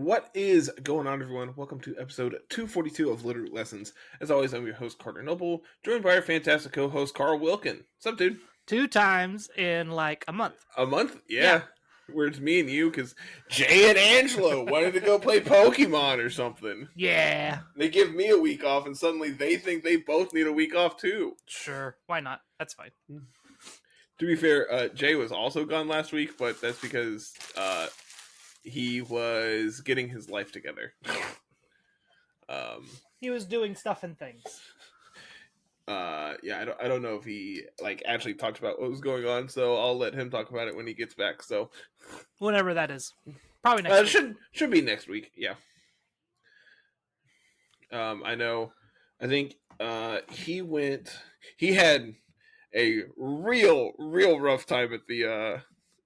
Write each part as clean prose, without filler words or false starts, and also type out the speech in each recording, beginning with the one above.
What is going on, everyone? Welcome to episode 242 of Littleroot Lessons. As always, I'm your host, Carter Noble, joined by our fantastic co-host, Carl Wilkin. What's up, dude? 2 times in like a month. A month? Yeah. Where it's me and you, because Jay and Angelo wanted to go play Pokemon or something. Yeah. They give me a week off, and suddenly they think they both need a week off, too. Sure. Why not? That's fine. To be fair, Jay was also gone last week, but that's because he was getting his life together. He was doing stuff and things. I don't know if he actually talked about what was going on, so I'll let him talk about it when he gets back. So whenever that is, probably next week. Should be next week. Yeah. I know. I think he had a real rough time at the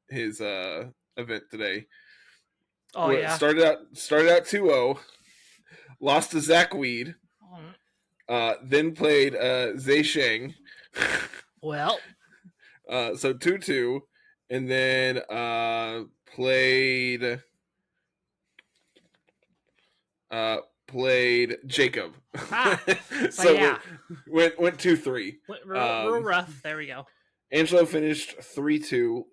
his event today. Oh, yeah. Started out 2-0, lost to Zach Weed, then played Zay Sheng. Well. So 2-2, and then played Jacob. So yeah. Went 2-3. Real rough. There we go. Angelo finished 3-2.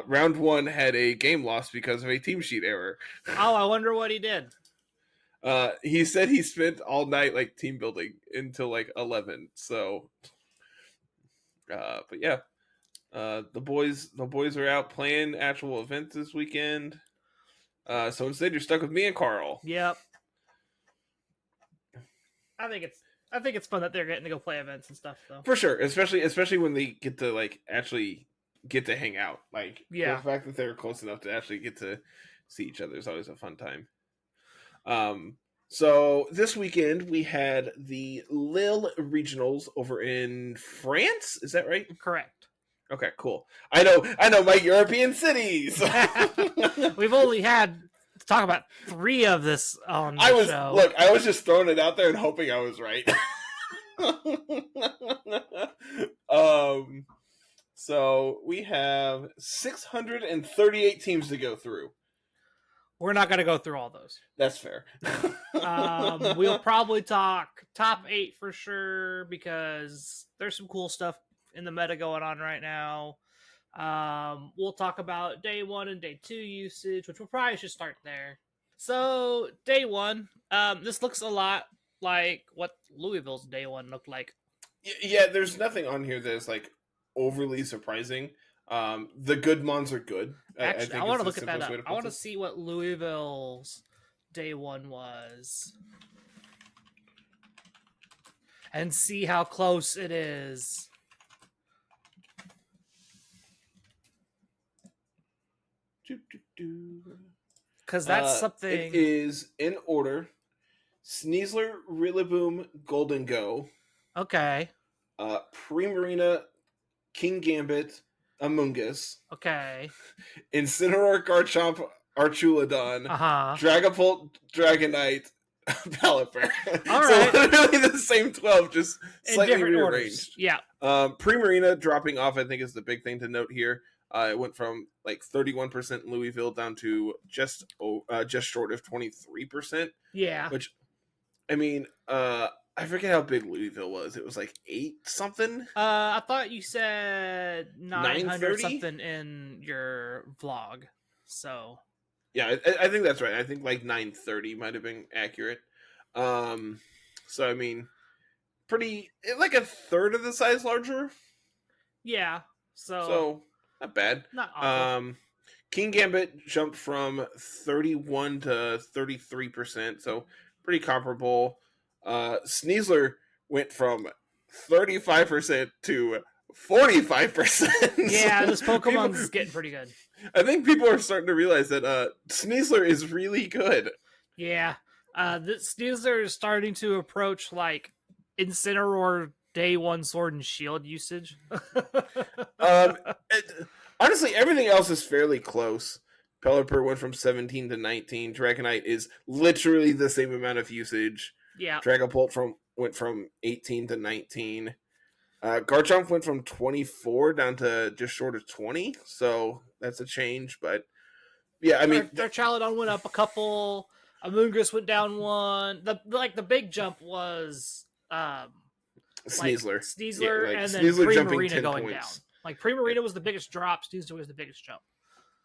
Round 1 had a game loss because of a team sheet error. Oh, I wonder what he did. He said he spent all night team building until 11. So, but yeah, the boys are out playing actual events this weekend. So instead, you're stuck with me and Carl. Yep. I think it's fun that they're getting to go play events and stuff, though. For sure, especially when they get to actually get to hang out. The fact that they're close enough to actually get to see each other is always a fun time. So this weekend we had the Lille Regionals over in France. Is that right? Correct. Okay, cool. I know my European cities. We've only had to talk about 3 of this on the show. Look, I was just throwing it out there and hoping I was right. So we have 638 teams to go through. We're not going to go through all those. That's fair. We'll probably talk top 8 for sure, because there's some cool stuff in the meta going on right now. We'll talk about day 1 and day 2 usage, which we'll probably should start there. So day 1, this looks a lot like what Louisville's day 1 looked like. Yeah, there's nothing on here that's overly surprising. The good mons are good. Actually, I want to look at that up. I want to see what Louisville's day 1 was and see how close it is. Because that's something. It is in order: Sneasler, Rillaboom, Golden Go. Okay. Primarina, King Gambit, Amoonguss. Okay. Incineroar, Garchomp, Archaludon. Dragapult, Dragonite, Pelipper. All right. So literally the same 12, just slightly rearranged. Orders. Yeah. Primarina dropping off, I think, is the big thing to note here. It went from 31% in Louisville down to just short of 23%. Yeah. Which, I mean, I forget how big Louisville was. It was 8 something. I thought you said 900 930? something in your vlog. So yeah, I think that's right. I think 930 might have been accurate. So I mean, pretty a third of the size larger. Yeah. So not bad. Not awful. King Gambit jumped from 31 to 33%, so pretty comparable. Sneasler went from 35% to 45%. Yeah, this Pokemon's getting pretty good. I think people are starting to realize that Sneasler is really good. Yeah. This Sneasler is starting to approach Incineroar day 1 Sword and Shield usage. Honestly, everything else is fairly close. Pelipper went from 17 to 19. Dragonite is literally the same amount of usage. Yeah. Dragapult went from 18 to 19. Garchomp went from 24 down to just short of 20, so that's a change. But Yeah, I mean, Archaludon went up a couple. Amoonguss went down one. The big jump was Sneasler. Sneasler, like and then Sneasler jumping Primarina 10 going points. down. Like Primarina was the biggest drop. Sneasler was the biggest jump.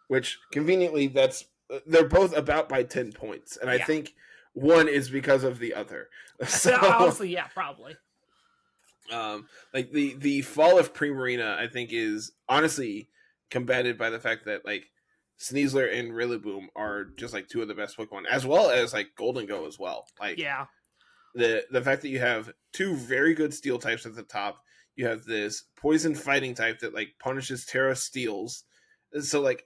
Which conveniently, they're both about by 10 points, and I think one is because of the other. So honestly, yeah, probably. Like the fall of Primarina, I think, is honestly combated by the fact that like Sneasler and Rillaboom are just like two of the best Pokemon, as well as like Golden Go as well. Like the fact that you have two very good Steel types at the top, you have this Poison Fighting type that like punishes Terra Steels. So like,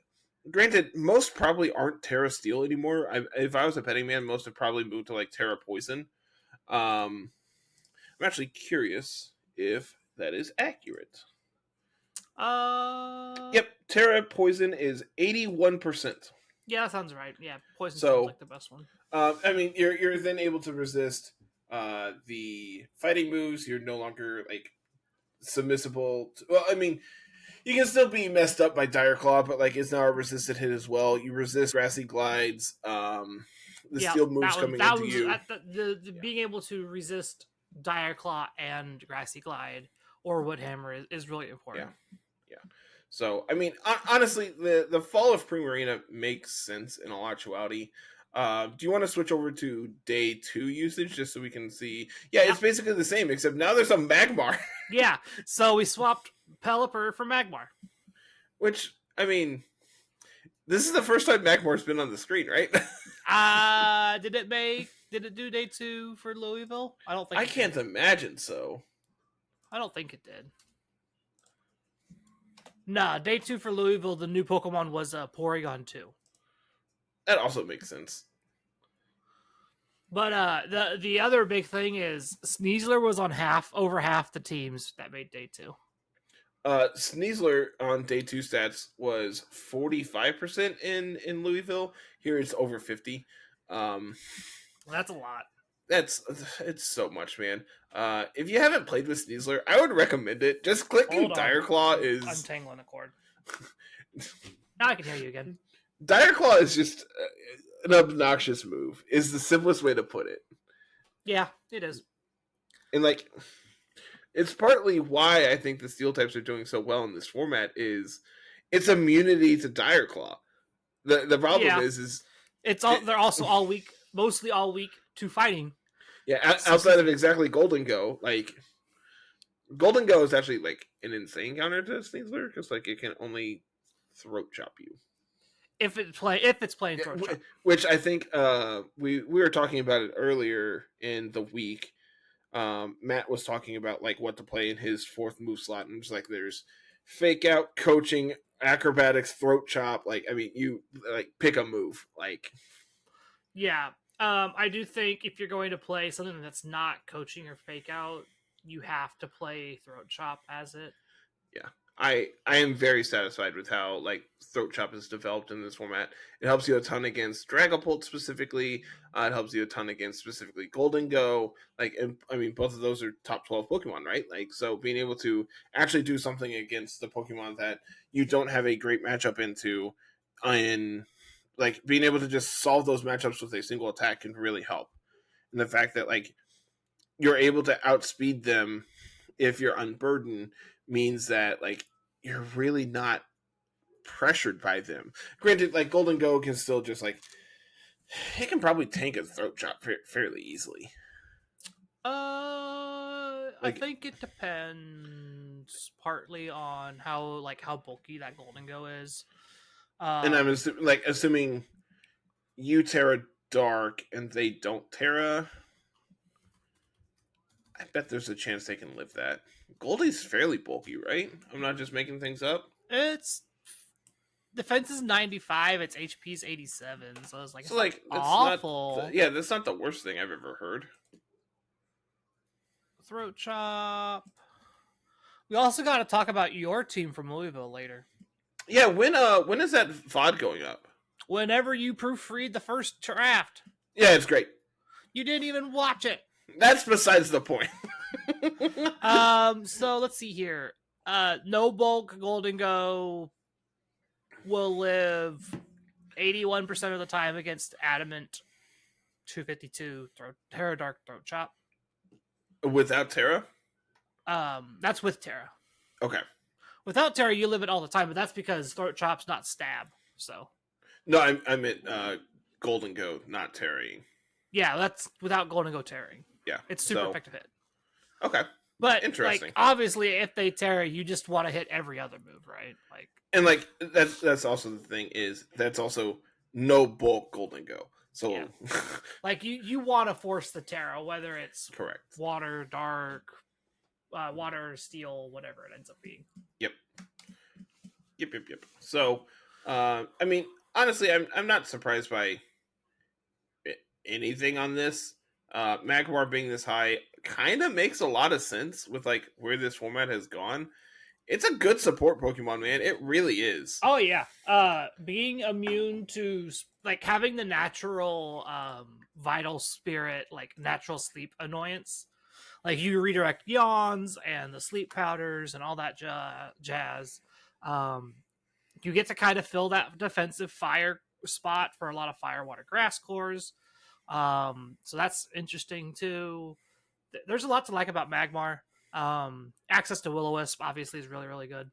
granted, most probably aren't Terra Steel anymore. If I was a betting man, most have probably moved to like Terra Poison. I'm actually curious if that is accurate. Yep, Terra Poison is 81%. Yeah, that sounds right. Yeah, Poison sounds like the best one. I mean, you're then able to resist the fighting moves. You're no longer like submissible. Well, I mean, you can still be messed up by Dire Claw, but like it's now a resisted hit as well. You resist Grassy Glides. The steel moves coming into you. The being able to resist Dire Claw and Grassy Glide or Wood Hammer is really important. Yeah. So, I mean, honestly, the fall of Primarina makes sense in all actuality. Do you want to switch over to day 2 usage just so we can see? Yeah, it's basically the same, except now there's a Magmar. Yeah, so we swapped Pelipper for Magmar. Which, I mean, this is the first time Magmar's been on the screen, right? Did it do day 2 for Louisville? I don't think I can't imagine so. I don't think it did. Nah, day 2 for Louisville, the new Pokemon was Porygon 2. That also makes sense. But the other big thing is Sneasler was on over half the teams that made day 2. Sneasler on day 2 stats was 45% in Louisville. Here it's over 50. That's a lot. It's so much, man. If you haven't played with Sneasler, I would recommend it. Just clicking Dire Claw is untangling a cord. Now I can hear you again. Dire Claw is just an obnoxious move. Is the simplest way to put it. Yeah, it is. And like, it's partly why I think the Steel types are doing so well in this format is its immunity to Dire Claw. The problem is they're also all weak, mostly all weak to fighting. Yeah, outside of exactly Golden Go, like Golden Go is actually like an insane counter to Sneasler because like it can only throat chop you. If it's playing throat chop. Which I think we were talking about it earlier in the week. Matt was talking about like what to play in his 4th move slot, and it's like there's Fake Out, Coaching, Acrobatics, Throat Chop. Like, I mean, you like pick a move. Like, yeah. I do think if you're going to play something that's not Coaching or Fake Out, you have to play Throat Chop as it. Yeah. I am very satisfied with how like Throat Chop is developed in this format. It helps you a ton against Dragapult specifically. It helps you a ton against specifically Golden Go. Like, and, I mean, both of those are top 12 Pokemon, right? Like, so being able to actually do something against the Pokemon that you don't have a great matchup into, in like being able to just solve those matchups with a single attack can really help. And the fact that like you're able to outspeed them if you're unburdened means that like you're really not pressured by them. Granted, like Golden Go can still just like it can probably tank a Throat Chop fairly easily. I think it depends partly on how bulky that Golden Go is. And I'm assuming you Terra Dark and they don't Terra. I bet there's a chance they can live that. Goldie's fairly bulky, right? I'm not just making things up. Its defense is 95, its HP is 87, so it's so like awful. That's not the worst thing I've ever heard. Throat Chop. We also got to talk about your team from Louisville later. Yeah, when is that VOD going up? Whenever you proofread the first draft. Yeah, it's great. You didn't even watch it. That's besides the point. So let's see here. No bulk Golden Go will live 81% of the time against Adamant 252 Terra Dark Throat Chop. Without Terra? That's with Terra. Okay. Without Terra, you live it all the time, but that's because Throat Chop's not stab. So. No, I meant Golden Go, not Terry. Yeah, that's without Golden Go Terring. Yeah. It's super effective hit. Okay. But interesting. Like, obviously, if they Terra, you just want to hit every other move, right? Like, and like that's also the thing is that's also no bulk Golden Go. So yeah. Like you want to force the Terra, whether it's correct. Water, Dark, Water, Steel, whatever it ends up being. Yep. So, I mean, honestly, I'm not surprised by anything on this. Magmar being this high kind of makes a lot of sense with like where this format has gone. It's a good support Pokemon, man. It really is. Oh yeah. Being immune to like having the natural vital spirit, like natural sleep annoyance. Like you redirect yawns and the sleep powders and all that jazz. You get to kind of fill that defensive fire spot for a lot of fire, water, grass cores. So that's interesting too. There's a lot to like about Magmar. Access to Will-O-Wisp obviously is really, really good.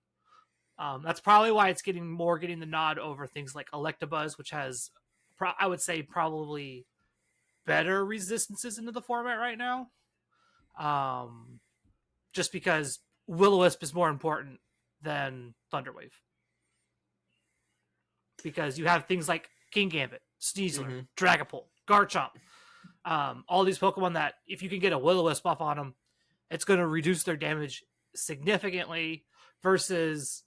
That's probably why it's getting the nod over things like Electabuzz, which has, I would say, probably better resistances into the format right now. Just because Will-O-Wisp is more important than Thunderwave. Because you have things like King Gambit, Sneasler, Dragapult, Garchomp. All these Pokemon that, if you can get a Will-O-Wisp off on them, it's going to reduce their damage significantly versus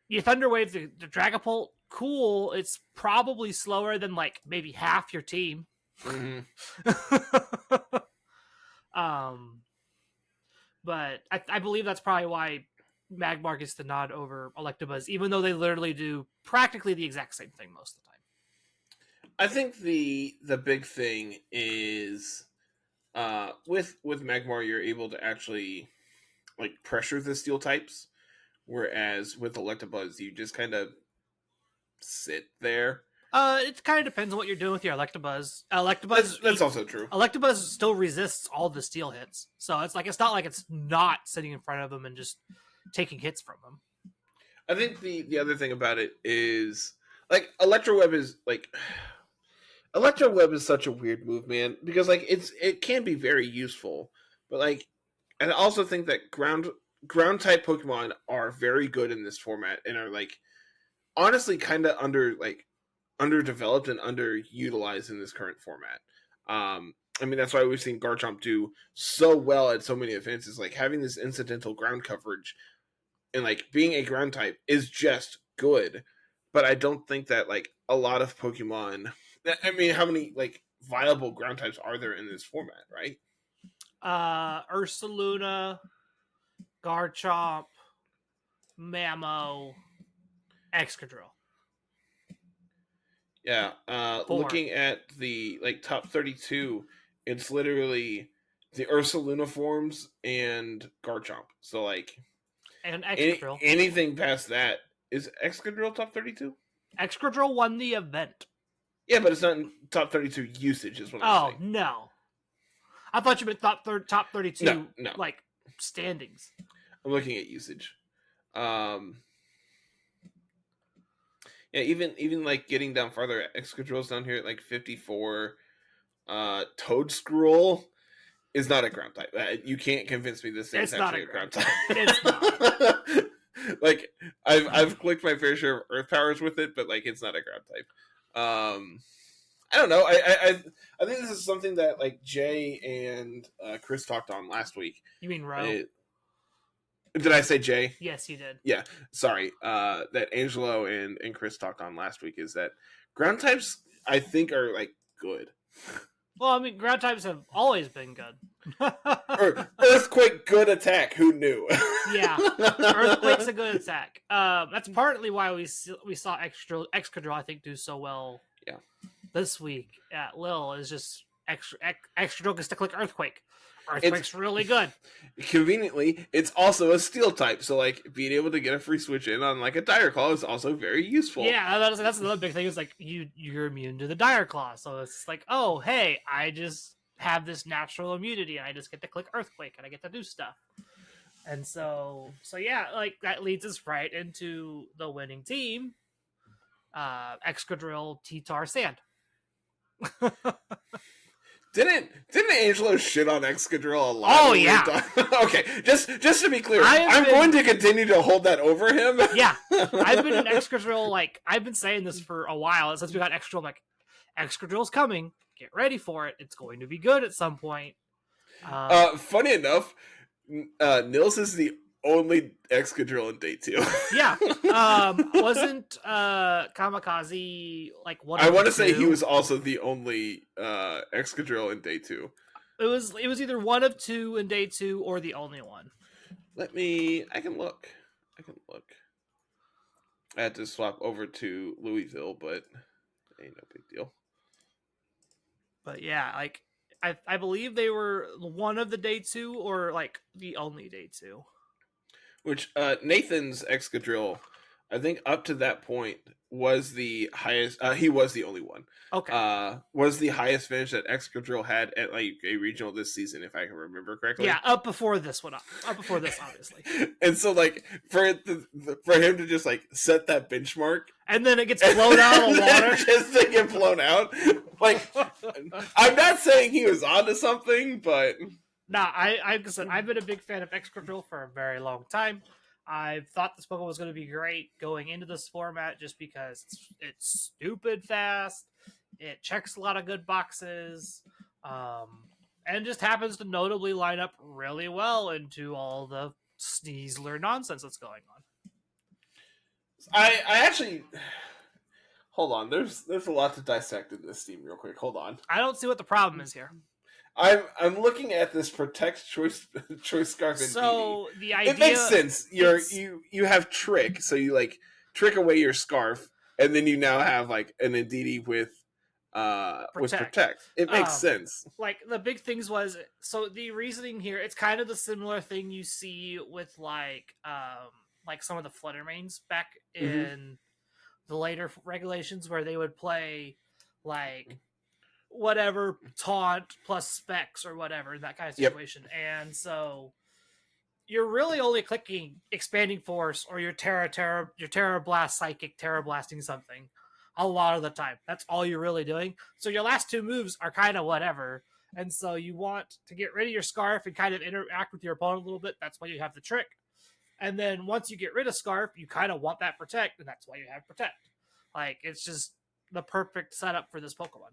your Thunderwave, the Dragapult, cool. It's probably slower than like maybe half your team. But I believe that's probably why Magmar gets the nod over Electabuzz, even though they literally do practically the exact same thing most of the time. I think the big thing is with Magmar you're able to actually like pressure the steel types, whereas with Electabuzz you just kind of sit there. It kind of depends on what you're doing with your Electabuzz. That's also true. Electabuzz still resists all the steel hits, so it's not like it's not sitting in front of him and just taking hits from him. I think the other thing about it is like Electroweb is such a weird move, man, because like it can be very useful, but like I also think that ground type Pokemon are very good in this format and are like honestly kind of underdeveloped and underutilized in this current format. I mean, that's why we've seen Garchomp do so well at so many events. Is like having this incidental ground coverage and like being a ground type is just good. But I don't think that like a lot of Pokemon. I mean, how many like viable ground types are there in this format, right? Ursaluna, Garchomp, Mamo, Excadrill. Yeah, looking at the like top 32, it's literally the Ursaluna forms and Garchomp. So like, and Excadrill. Anything past that is Excadrill top 32. Excadrill won the event. Yeah, but it's not in top 32 usage. Is what I'm saying. Oh no, I thought you meant top 32. No, like standings. I'm looking at usage. Yeah, even like getting down farther, Excadrill's down here at like 54. Toadscruel is not a ground type. You can't convince me this thing is actually a ground type. It's not. Like I've clicked my fair share of Earth powers with it, but like it's not a ground type. I don't know. I think this is something that like Jay and Chris talked on last week. You mean Ro? Did I say Jay? Yes, you did. Yeah, sorry. That Angelo and Chris talked on last week is that ground types I think are like good. Well, I mean, ground types have always been good. Earthquake, good attack. Who knew? Yeah, Earthquake's a good attack. That's partly why we saw Excadrill, I think, do so well. Yeah. This week at Lille is just Excadrill gets to click Earthquake. Earthquake's really good. Conveniently, it's also a steel type, so like being able to get a free switch in on like a Dire Claw is also very useful. Yeah, that's another big thing. Is like you're immune to the Dire Claw, so it's like, oh hey, I just have this natural immunity, and I just get to click Earthquake, and I get to do stuff. And so yeah, like that leads us right into the winning team, Excadrill, T-Tar, Sand. Didn't Angelo shit on Excadrill a lot? Oh yeah. Okay, just to be clear, I'm going to continue to hold that over him. Yeah, I've been an Excadrill, like I've been saying this for a while since we got Excadrill. I'm like, Excadrill's coming. Get ready for it. It's going to be good at some point. Funny enough, Nils is the only Excadrill in day 2. Yeah. Wasn't Kamikaze like one of I want to the say two? he was also the only Excadrill in day 2. It was either one of two in day 2 or the only one. I can look. I had to swap over to Louisville, but ain't no big deal. But yeah, like I believe they were one of the day 2 or like the only day 2. Which Nathan's Excadrill, I think up to that point was the highest. He was the only one. Okay. Was the highest finish that Excadrill had at like a regional this season, if I can remember correctly. Yeah, up before this one. Up before this, obviously. And so, like, for him to just like set that benchmark, and then it gets blown out of the water, just to get blown out. Like, I'm not saying he was onto something, but. Nah, I've been a big fan of Excadrill for a very long time. I thought this Pokemon was going to be great going into this format just because it's stupid fast. It checks a lot of good boxes. And just happens to notably line up really well into all the sneasler nonsense that's going on. I actually... Hold on, there's a lot to dissect in this team real quick. Hold on. I don't see what the problem is here. I'm looking at this protect choice scarf and so DD. The idea, it makes sense. You have trick, so you like trick away your scarf, and then you now have like an Indeedee with protect. It makes sense. Like the big things was, so the reasoning here, it's kind of the similar thing you see with like some of the Fluttermanes back in the later regulations, where they would play like whatever taunt plus specs or whatever, that kind of situation. Yep. And so you're really only clicking expanding force or your Terra Blast Psychic, Terra Blasting something a lot of the time. That's all you're really doing. So your last two moves are kind of whatever. And so you want to get rid of your Scarf and kind of interact with your opponent a little bit. That's why you have the trick. And then once you get rid of Scarf, you kind of want that protect, and that's why you have protect. Like, it's just the perfect setup for this Pokemon.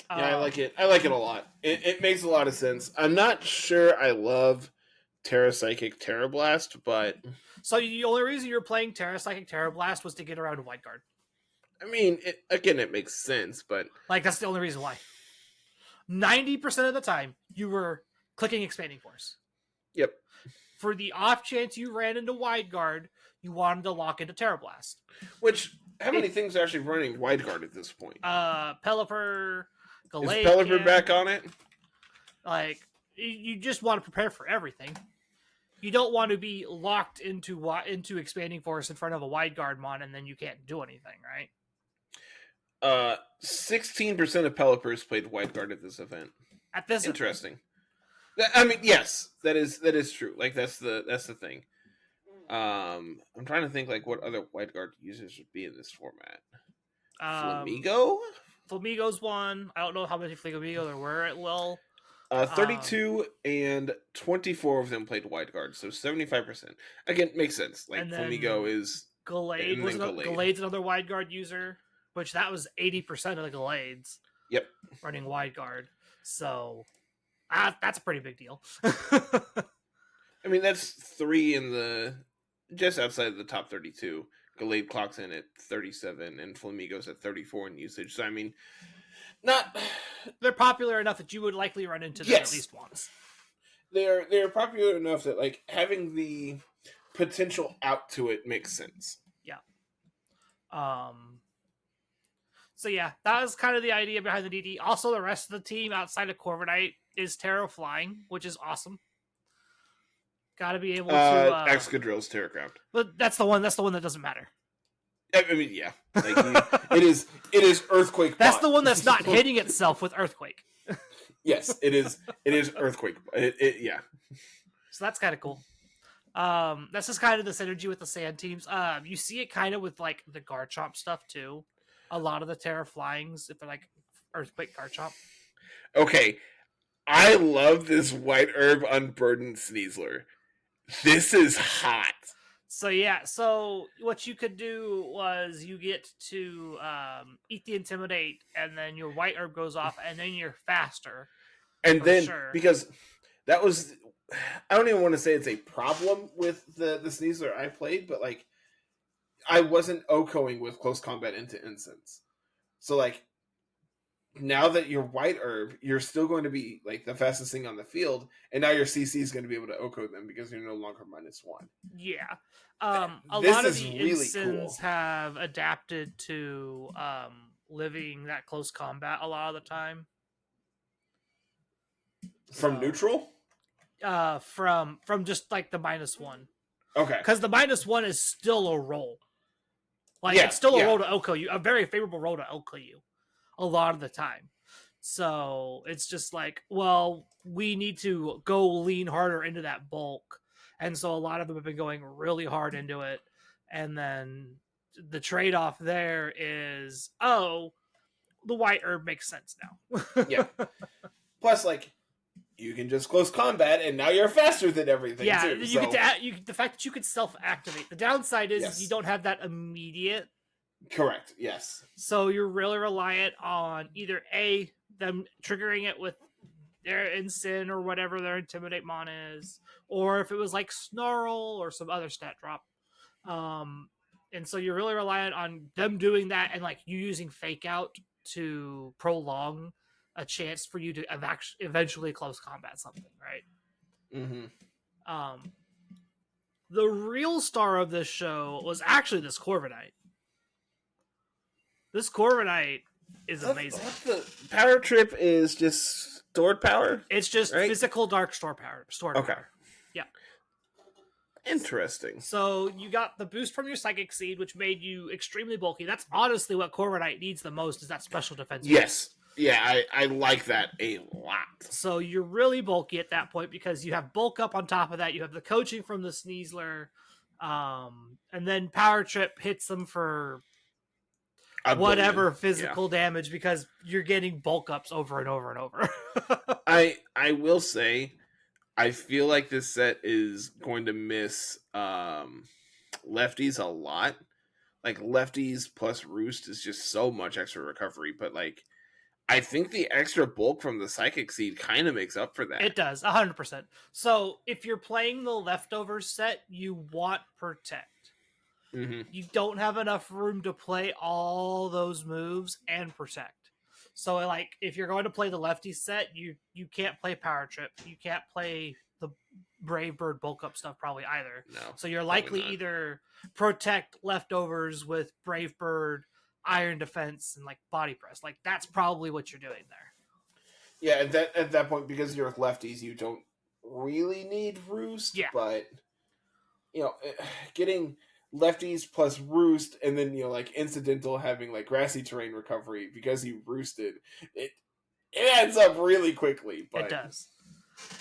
Yeah, I like it. I like it a lot. It makes a lot of sense. I'm not sure I love Terra Psychic Terra Blast, but... So the only reason you're playing Terra Psychic Terra Blast was to get around a Wide Guard. I mean, it makes sense, but... Like, that's the only reason why. 90% of the time, you were clicking Expanding Force. Yep. For the off chance you ran into Wide Guard, you wanted to lock into Terra Blast. Which, how many things are actually running Wide Guard at this point? Pelipper... Is Pelipper back on it? Like, you just want to prepare for everything. You don't want to be locked into Expanding Force in front of a Wide Guard mon, and then you can't do anything, right? 16% of Pelippers played Wide Guard at this event. At this interesting. I mean, yes, that is true. Like that's the thing. I'm trying to think like what other Wide Guard users would be in this format. Flamigo? Flamigo's one. I don't know how many Flamigo there were at Lille. 32 and 24 of them played Wide Guard, so 75%. Again, makes sense. Like Flamigo is Gallade. Gallade's another Wide Guard user, which that was 80% of the Gallades. Yep. Running Wide Guard. So that's a pretty big deal. I mean, that's 3 in the just outside of the top 32. Gallade clocks in at 37 and Flamigo's at 34 in usage. So I mean, they're popular enough that you would likely run into them at least once. They're popular enough that like having the potential out to it makes sense. Yeah. So yeah, that was kind of the idea behind the DD. Also, the rest of the team outside of Corviknight is Terra Flying, which is awesome. Got to be able to. Excadrill's Terracraft. But that's the one. That's the one that doesn't matter. I mean, yeah, it is Earthquake. That's the one that's not hitting itself with Earthquake. Yes, it is. It is Earthquake. Yeah. So that's kind of cool. That's just kind of the synergy with the sand teams. You see it kind of with like the Garchomp stuff too. A lot of the Terra Flyings, if they're like Earthquake Garchomp. Okay, I love this white herb unburdened Sneasler. This is hot. So yeah, so what you could do was you get to eat the Intimidate, and then your white herb goes off, and then you're faster. And then because that was, I don't even want to say it's a problem with the Sneasler I played, but like I wasn't OHKOing with close combat into incense. So like now that you're white herb, you're still going to be like the fastest thing on the field, and now your CC is going to be able to OHKO them because you're no longer -1. Yeah. A lot of the really incense have adapted to living that close combat a lot of the time. From neutral? From just like the -1. Okay. Because the -1 is still a roll. Like it's still a roll to OHKO you, a very favorable roll to OHKO you a lot of the time. So it's just like, well, we need to go lean harder into that bulk. And so a lot of them have been going really hard into it. And then the trade-off there is, the white herb makes sense now. Yeah. Plus, like, you can just close combat, and now you're faster than everything, too. You get to the fact that you could self-activate. The downside is you don't have that immediate. Correct, yes. So you're really reliant on either A, them triggering it with their Incin or whatever their Intimidate mon is, or if it was like Snarl or some other stat drop. And so you're really reliant on them doing that and like you using Fake Out to prolong a chance for you to eventually close combat something, right? Mm-hmm. The real star of this show was actually this Corviknight. This Corviknight is amazing. The power trip is just stored power? It's just physical dark stored power. Power. Yeah. Interesting. So you got the boost from your Psychic Seed, which made you extremely bulky. That's honestly what Corviknight needs the most, is that special defense. Yes. Yeah, I like that a lot. So you're really bulky at that point because you have bulk up on top of that. You have the coaching from the Sneasler. And then Power Trip hits them for whatever physical damage because you're getting bulk ups over and over and over. I will say, I feel like this set is going to miss lefties a lot. Like lefties plus Roost is just so much extra recovery, but like I think the extra bulk from the Psychic Seed kind of makes up for that. It does, 100%. So if you're playing the leftovers set, you want Protect. Mm-hmm. You don't have enough room to play all those moves and Protect. So like if you're going to play the lefty set, you can't play Power Trip. You can't play the Brave Bird bulk up stuff probably either. No. So you're likely either Protect leftovers with Brave Bird, Iron Defense, and like Body Press. Like that's probably what you're doing there. Yeah, at that point, because you're with lefties, you don't really need Roost. Yeah. But getting lefties plus Roost, and then like incidental having like grassy terrain recovery because he roosted, it adds up really quickly. But it does.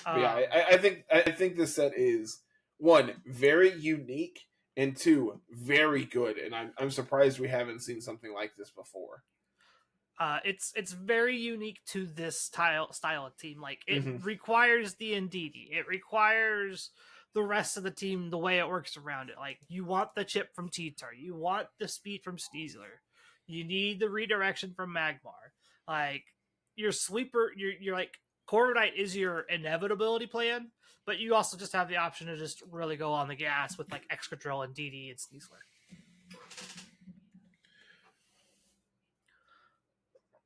I think this set is, one, very unique, and two, very good, and I'm surprised we haven't seen something like this before. It's very unique to this style of team. Like it requires the Indeedee. It requires the rest of the team, the way it works around it. Like you want the chip from T-Tar, you want the speed from Sneasler, you need the redirection from Magmar. Like your sweeper, you're like Corviknight is your inevitability plan, but you also just have the option to just really go on the gas with like Excadrill and DD and Sneasler.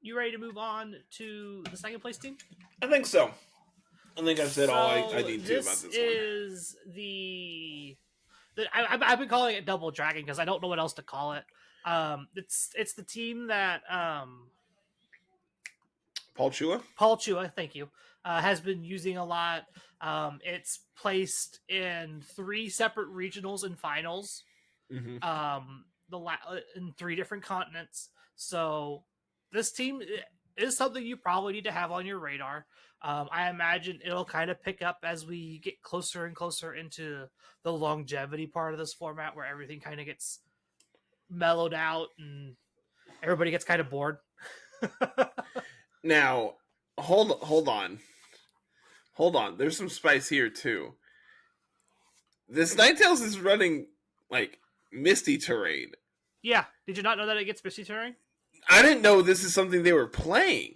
You ready to move on to the second place team? I think so. I think I've said all I need to about this one. This is I've been calling it Double Dragon because I don't know what else to call it. It's the team that Paul Chua? Paul Chua, thank you, has been using a lot. It's placed in 3 separate regionals and finals. Mm-hmm. In 3 different continents. So this team is something you probably need to have on your radar. I imagine it'll kind of pick up as we get closer and closer into the longevity part of this format, where everything kind of gets mellowed out and everybody gets kind of bored. Now, hold on. There's some spice here too. This Ninetales is running like misty terrain. Yeah, did you not know that it gets misty terrain? I didn't know this is something they were playing.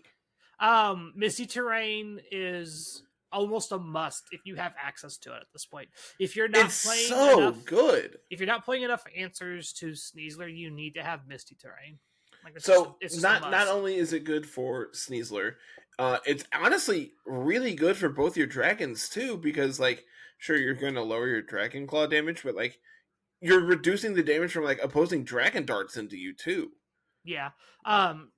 Misty terrain is almost a must if you have access to it at this point. If you're not playing enough, good. If you're not playing enough answers to Sneasler, you need to have misty terrain. Like it's not only is it good for Sneasler, it's honestly really good for both your dragons too, because like sure you're going to lower your dragon claw damage, but like you're reducing the damage from like opposing dragon darts into you too. Yeah.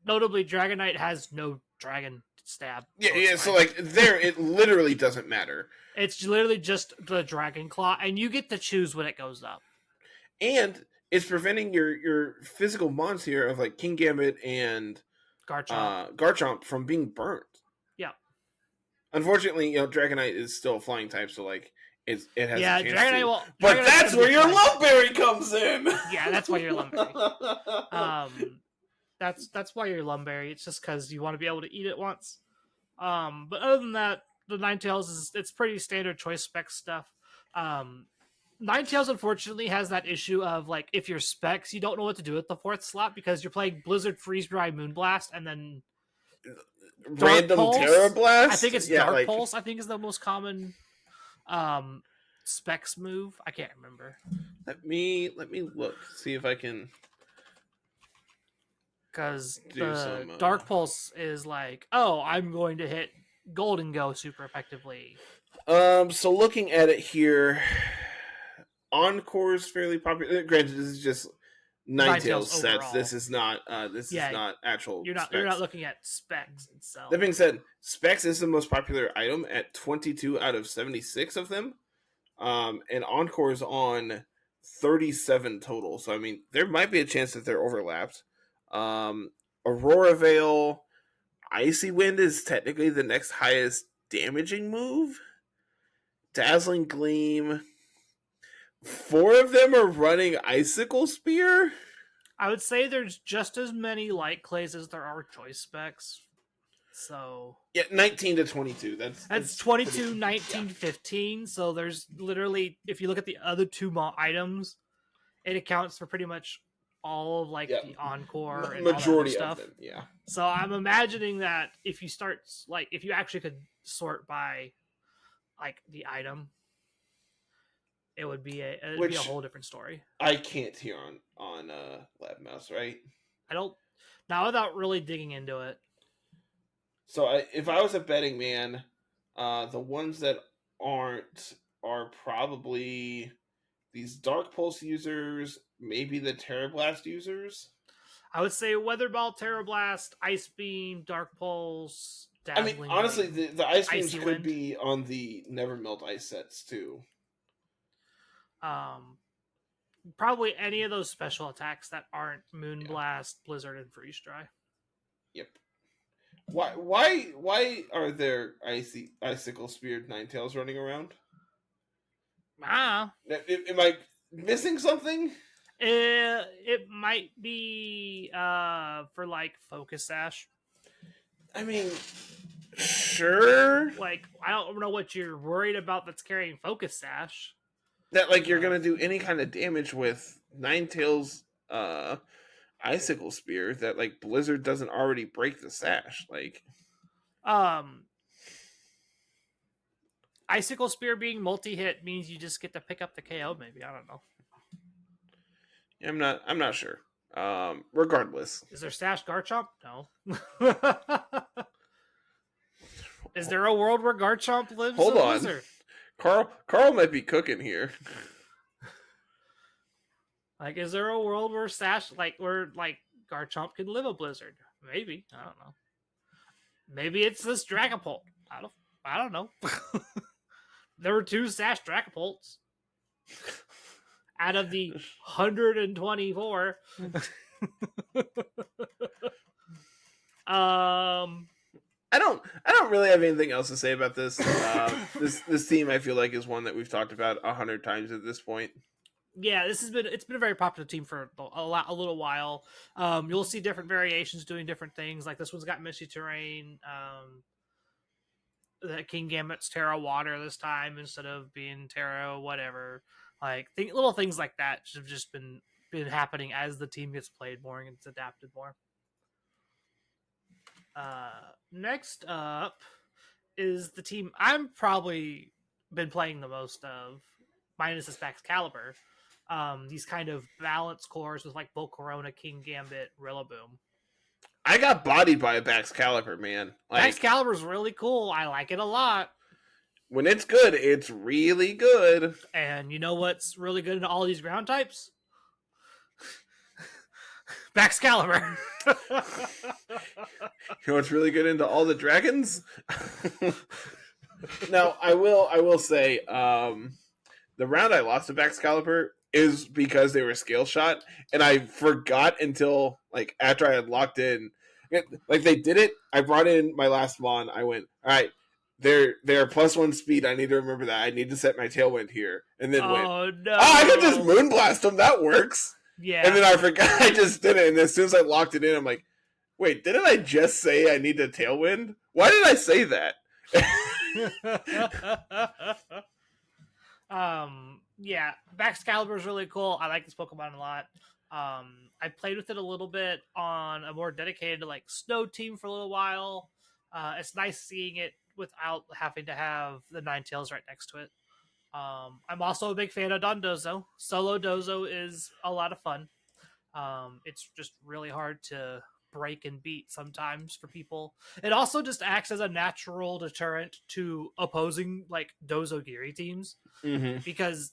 Notably, Dragonite has no dragon stab. Yeah. So like there, it literally doesn't matter. It's literally just the dragon claw, and you get to choose when it goes up. And it's preventing your physical mons here of like Kingambit and Garchomp from being burnt. Yeah. Unfortunately, Dragonite is still a flying type, so like it has a chance Dragonite to. will. But Dragonite's that's where your Lumberry comes in. Yeah, that's why you're Lumberry. That's why you're Lumberry. It's just because you want to be able to eat it once. But other than that, the Ninetales it's pretty standard choice spec stuff. Ninetales unfortunately has that issue of like if you're specs, you don't know what to do with the 4th slot because you're playing Blizzard, Freeze Dry, Moonblast, and then random Terra Blast. I think it's Dark Pulse. I think is the most common specs move. I can't remember. Let me look, see if I can. Because the Dark Pulse is like, oh, I'm going to hit Golden Go super effectively. So looking at it here, Encore is fairly popular. Granted, this is just Ninetales sets. This is not. This is not actual. You're not looking at specs itself. That being said, specs is the most popular item at 22 out of 76 of them, and Encore is on 37 total. So I mean, there might be a chance that they're overlapped. Aurora Veil, Icy Wind is technically the next highest damaging move. Dazzling Gleam. 4 of them are running Icicle Spear. I would say there's just as many light clays as there are choice specs. So 19 to 22. That's 22, 19, 15. So there's literally, if you look at the other 2 items, it accounts for pretty much all of like the Encore and majority all that stuff. Of them, yeah. So I'm imagining that if you start like if you actually could sort by like the item, it would be a whole different story. I can't hear on Lab Mouse, right? I don't now without really digging into it. So if I was a betting man, the ones that aren't are probably these Dark Pulse users, maybe the Terra Blast users. I would say Weather Ball, Terra Blast, Ice Beam, Dark Pulse, Dazzling. I mean, honestly, the Ice Beams could be on the Never Melt Ice sets too. Probably any of those special attacks that aren't Moonblast, Blizzard, and Freeze Dry. Yep. Why are there Icicle Speared Ninetales running around? Am I missing something? It might be for like Focus Sash. I mean, sure. Like I don't know what you're worried about that's carrying Focus Sash. That like you're gonna do any kind of damage with Ninetales Icicle Spear that like Blizzard doesn't already break the sash. Like Icicle Spear being multi-hit means you just get to pick up the KO, maybe. I don't know. I'm not sure. Regardless. Is there Sash Garchomp? No. Is there a world where Garchomp lives? Hold on. Blizzard? Carl might be cooking here. Like, is there a world where Garchomp can live a blizzard? Maybe. I don't know. Maybe it's this Dragapult. I don't know. There were 2 Sash Dragapults out of the 124. I don't really have anything else to say about this. This team I feel like is one that we've talked about 100 times at this point. Yeah, it's been a very popular team for a little while. You'll see different variations doing different things. Like this one's got Misty Terrain. The King Gambit's Terra Water this time instead of being Terra whatever. Like little things like that have just been happening as the team gets played more and gets adapted more. Next up is the team I'm probably been playing the most of, minus this Excalibur. These kind of balance cores with like Volcarona, King Gambit, Rillaboom. I got bodied by a Excalibur, man. Like, Excalibur's really cool. I like it a lot. When it's good, it's really good. And you know what's really good in all these ground types? Excalibur. You know what's really good into all the dragons? Now, I will say, the round I lost to Excalibur is because they were scale shot, and I forgot until like after I had locked in. Like they did it. I brought in my last Mon. I went, all right, they're +1 speed. I need to remember that. I need to set my Tailwind here, and then no! I can just Moonblast them. That works. Yeah. And then I forgot. I just did it, and as soon as I locked it in, I'm like, wait, didn't I just say I need a Tailwind? Why did I say that? Yeah, Excalibur is really cool. I like this Pokemon a lot. I played with it a little bit on a more dedicated like snow team for a little while. It's nice seeing it without having to have the Ninetales right next to it. I'm also a big fan of Dondozo. Solo Dozo is a lot of fun. It's just really hard to break and beat sometimes for people. It also just acts as a natural deterrent to opposing like Dozogiri teams, because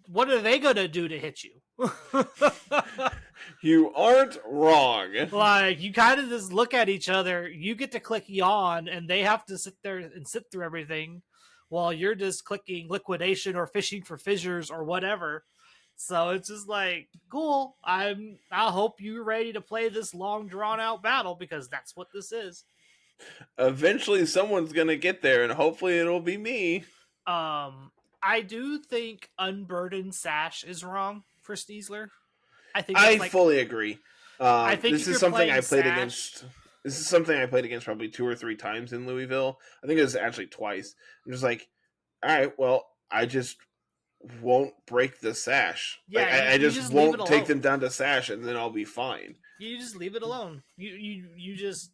what are they gonna do to hit you? You aren't wrong. Like, you kind of just look at each other, you get to click yawn, and they have to sit there and sit through everything while you're just clicking liquidation or fishing for fissures or whatever. So it's just like, cool. I hope you're ready to play this long drawn out battle, because that's what this is. Eventually someone's gonna get there, and hopefully it'll be me. I do think Unburdened Sash is wrong for Sneasler. I fully agree. I think this is something I played against. This is something I played against probably 2 or 3 times in Louisville. I think it was actually twice. I'm just like, all right, well, I just won't break the Sash. Yeah, like, I just won't take them down to Sash, and then I'll be fine. You just leave it alone. You just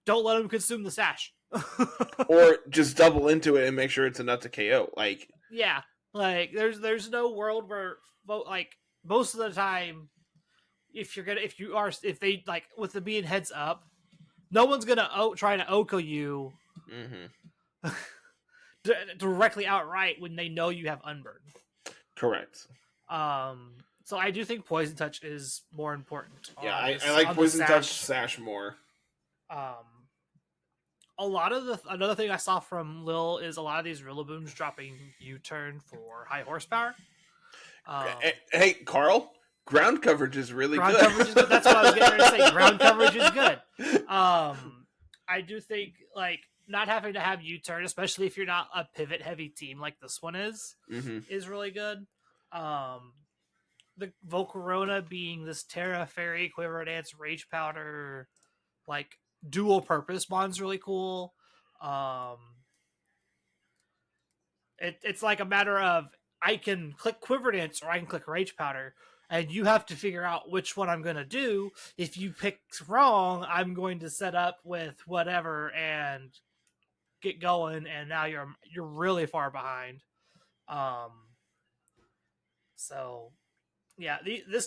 don't let them consume the Sash. Or just double into it and make sure it's enough to KO. Like, yeah, like there's no world where like most of the time, if they like with the being heads up, no one's gonna try to Oko you directly outright when they know you have Unburden. Correct. So I do think Poison Touch is more important. Yeah, I like Poison Touch Sash more. A lot of another thing I saw from Lille is a lot of these Rillabooms dropping U-turn for high horsepower. Hey, Carl, ground coverage is really good. Coverage is good. That's what I was getting ready to say. Ground coverage is good. I do think like not having to have U-turn, especially if you're not a pivot heavy team like this one is really good. The Volcarona being this Terra Fairy Quiver Dance Rage Powder like dual purpose bond's really cool. It's like a matter of I can click Quiver Dance or I can click Rage Powder, and you have to figure out which one I'm going to do. If you pick wrong, I'm going to set up with whatever and get going, and now you're really far behind. So yeah,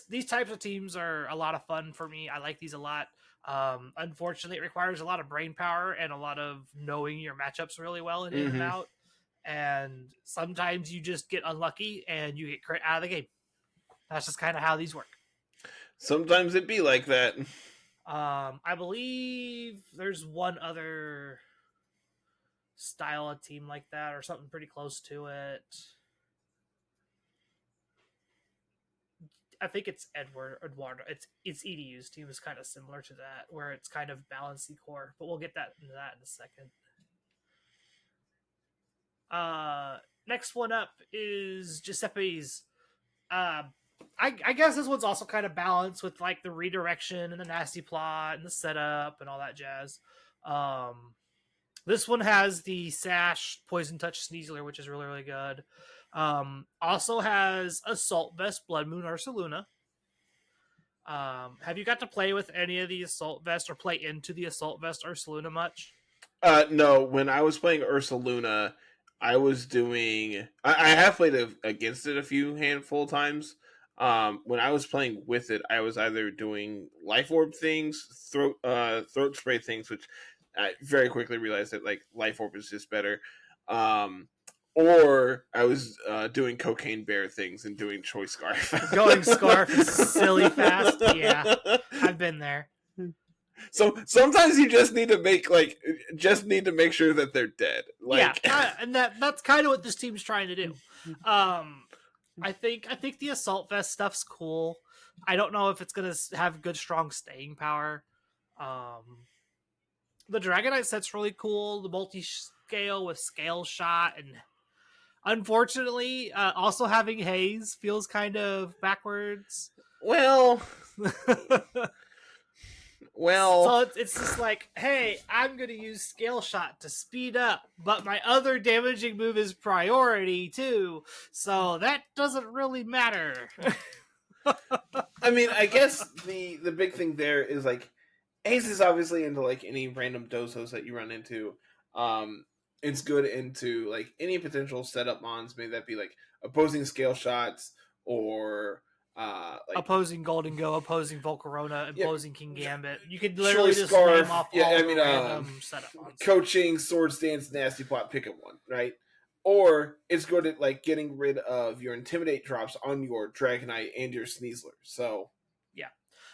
these types of teams are a lot of fun for me. I like these a lot. Unfortunately, it requires a lot of brain power and a lot of knowing your matchups really well and in and out. And sometimes you just get unlucky and you get crit out of the game. That's just kind of how these work. Sometimes it be like that. I believe there's one other style of team like that, or something pretty close to it. I think it's Eduardo. It's EDU's team is kind of similar to that, where it's kind of balancey core, but we'll get into that in a second. Next one up is Giuseppe's. I guess this one's also kind of balanced with like the redirection and the nasty plot and the setup and all that jazz. This one has the Sash Poison Touch Sneasler, which is really, really good. Also has Assault Vest Blood Moon Ursaluna. Have you got to play with any of the Assault Vest or play into the Assault Vest Ursaluna much? No, when I was playing Ursaluna, I was doing. I have played against it a few handful times. When I was playing with it, I was either doing life orb things, throat spray things, which I very quickly realized that like life orb is just better. Or I was doing cocaine bear things and doing choice scarf. Going scarf is silly fast. Yeah, I've been there. So sometimes you just need to make sure that they're dead. Like, yeah, and that's kind of what this team's trying to do. I think the Assault Vest stuff's cool. I don't know if it's gonna have good, strong staying power. The Dragonite set's really cool. The multi-scale with Scale Shot, and unfortunately, also having Haze feels kind of backwards. well, So it's just like, hey, I'm going to use Scale Shot to speed up, but my other damaging move is priority too, so that doesn't really matter. I mean, I guess the big thing there is like Ace is obviously into like any random dozos that you run into. It's good into like any potential setup mons, may that be like opposing Scale Shots or like opposing Golden Go, opposing Volcarona, opposing King Gambit. You could Sure, literally just Scarf, name off all the random setup mons. coaching, Swords Dance, Nasty Plot, pick up one, right? Or it's good at like getting rid of your Intimidate drops on your Dragonite and your Sneasler. So yeah,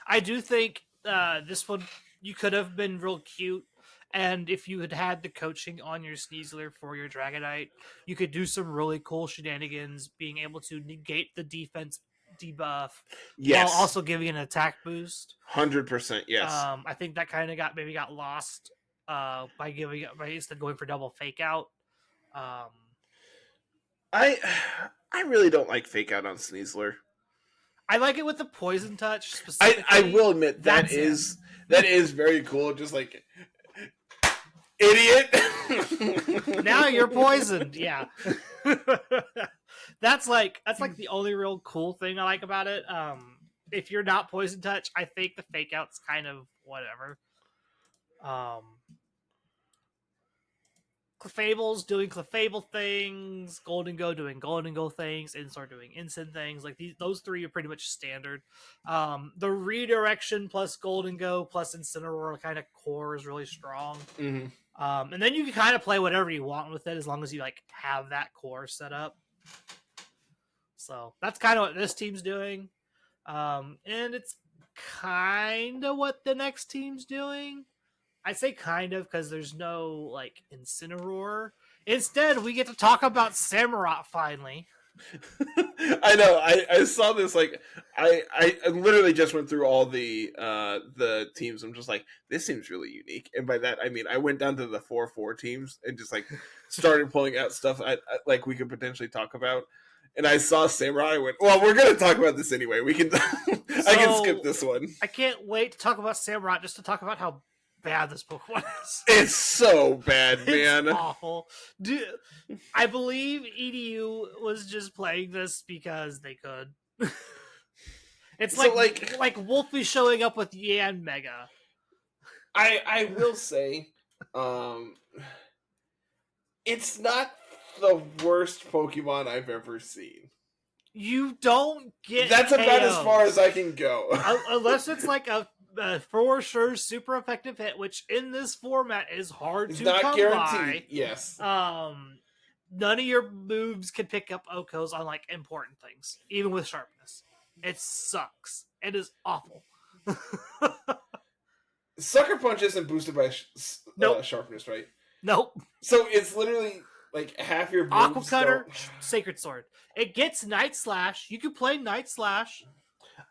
I do think this one you could have been real cute. And if you had had the coaching on your Sneasler for your Dragonite, you could do some really cool shenanigans, being able to negate the defense debuff, yes, while also giving an attack boost. 100%, yes. I think that kind of got lost by instead going for double fake out. I really don't like fake out on Sneasler. I like it with the Poison Touch specifically. I will admit that is very cool. Just like idiot. Now you're poisoned. Yeah. That's like the only real cool thing I like about it. If you're not Poison Touch, I think the fake out's kind of whatever. Clefable's doing Clefable things, Golden Go doing Golden Go things, Instar doing Instant things. Like those three are pretty much standard. The redirection plus Golden Go plus Incineroar kind of core is really strong. Mm-hmm. And then you can kind of play whatever you want with it as long as you like have that core set up. So that's kind of what this team's doing. And it's kind of what the next team's doing. I say kind of because there's no like Incineroar. Instead, we get to talk about Samurott finally. I know. I saw this. Like, I literally just went through all the teams. I'm just like, this seems really unique. And by that, I mean I went down to the 4-4 teams and just like started pulling out stuff I like we could potentially talk about. And I saw Samurai. I went, well, we're gonna talk about this anyway. We can. I can skip this one. I can't wait to talk about Samurott just to talk about how bad this Pokemon is. It's so bad, man. It's awful. Dude, I believe EDU was just playing this because they could. It's so like Wolfie showing up with Yan Mega. I will say, it's not the worst Pokemon I've ever seen. You don't get that's KOs. About as far as I can go. Unless it's like a for sure super effective hit, which in this format is hard to come by. Yes. None of your moves can pick up Okos on like important things, even with sharpness. It sucks. It is awful. Sucker Punch isn't boosted by Nope. sharpness, right? Nope. So it's literally like half your moves. Aqua Cutter, Sacred Sword. It gets Night Slash. You can play Night Slash.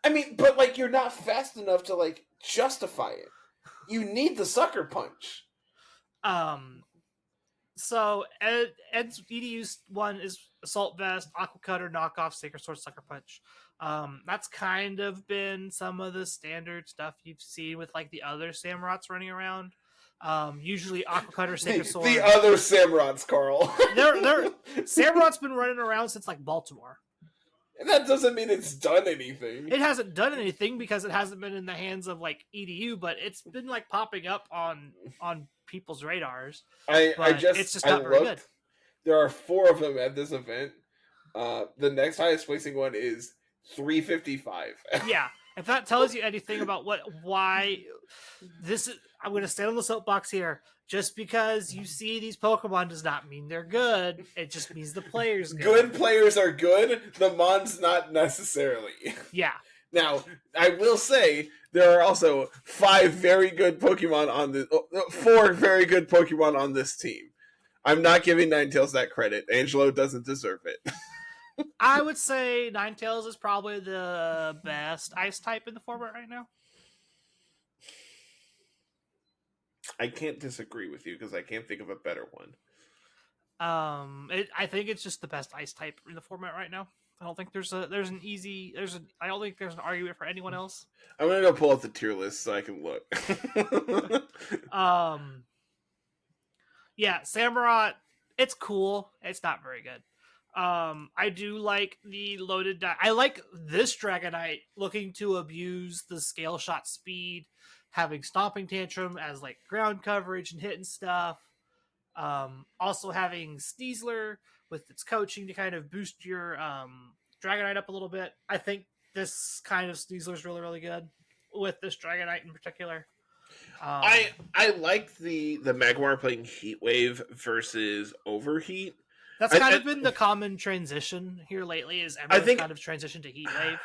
I mean, but like you're not fast enough to like justify it. You need the Sucker Punch. So Ed's EDU's one is Assault Vest, Aqua Cutter, Knockoff, Sacred Sword, Sucker Punch. That's kind of been some of the standard stuff you've seen with like the other Samurats running around. Usually Aqua Cutter, Sacred Sword. The other Samurats, Carl. Samurats been running around since like Baltimore. And that doesn't mean it's done anything. It hasn't done anything because it hasn't been in the hands of like EDU, but it's been like popping up on people's radars. It's just not very good. There are 4 of them at this event. The next highest placing one is 355. Yeah, if that tells you anything about why this is, I'm going to stand on the soapbox here. Just because you see these Pokemon does not mean they're good. It just means the player's good. Good players are good. The Mons not necessarily. Yeah. Now, I will say there are also 5 very good Pokemon on this. 4 very good Pokemon on this team. I'm not giving Ninetales that credit. Angelo doesn't deserve it. I would say Ninetales is probably the best Ice type in the format right now. I can't disagree with you because I can't think of a better one. I think it's just the best Ice type in the format right now. I don't think I don't think there's an argument for anyone else. I'm gonna go pull up the tier list so I can look. Yeah, Samurott, it's cool. It's not very good. I do like the loaded I like this Dragonite looking to abuse the scale shot speed, having Stomping Tantrum as like ground coverage and hitting stuff. Also having Sneasler with its coaching to kind of boost your Dragonite up a little bit. I think this kind of Sneasler is really, really good with this Dragonite in particular. I like the Magmar playing Heat Wave versus Overheat. That's kind of been the common transition here lately. Is everyone's kind of transition to Heat Wave?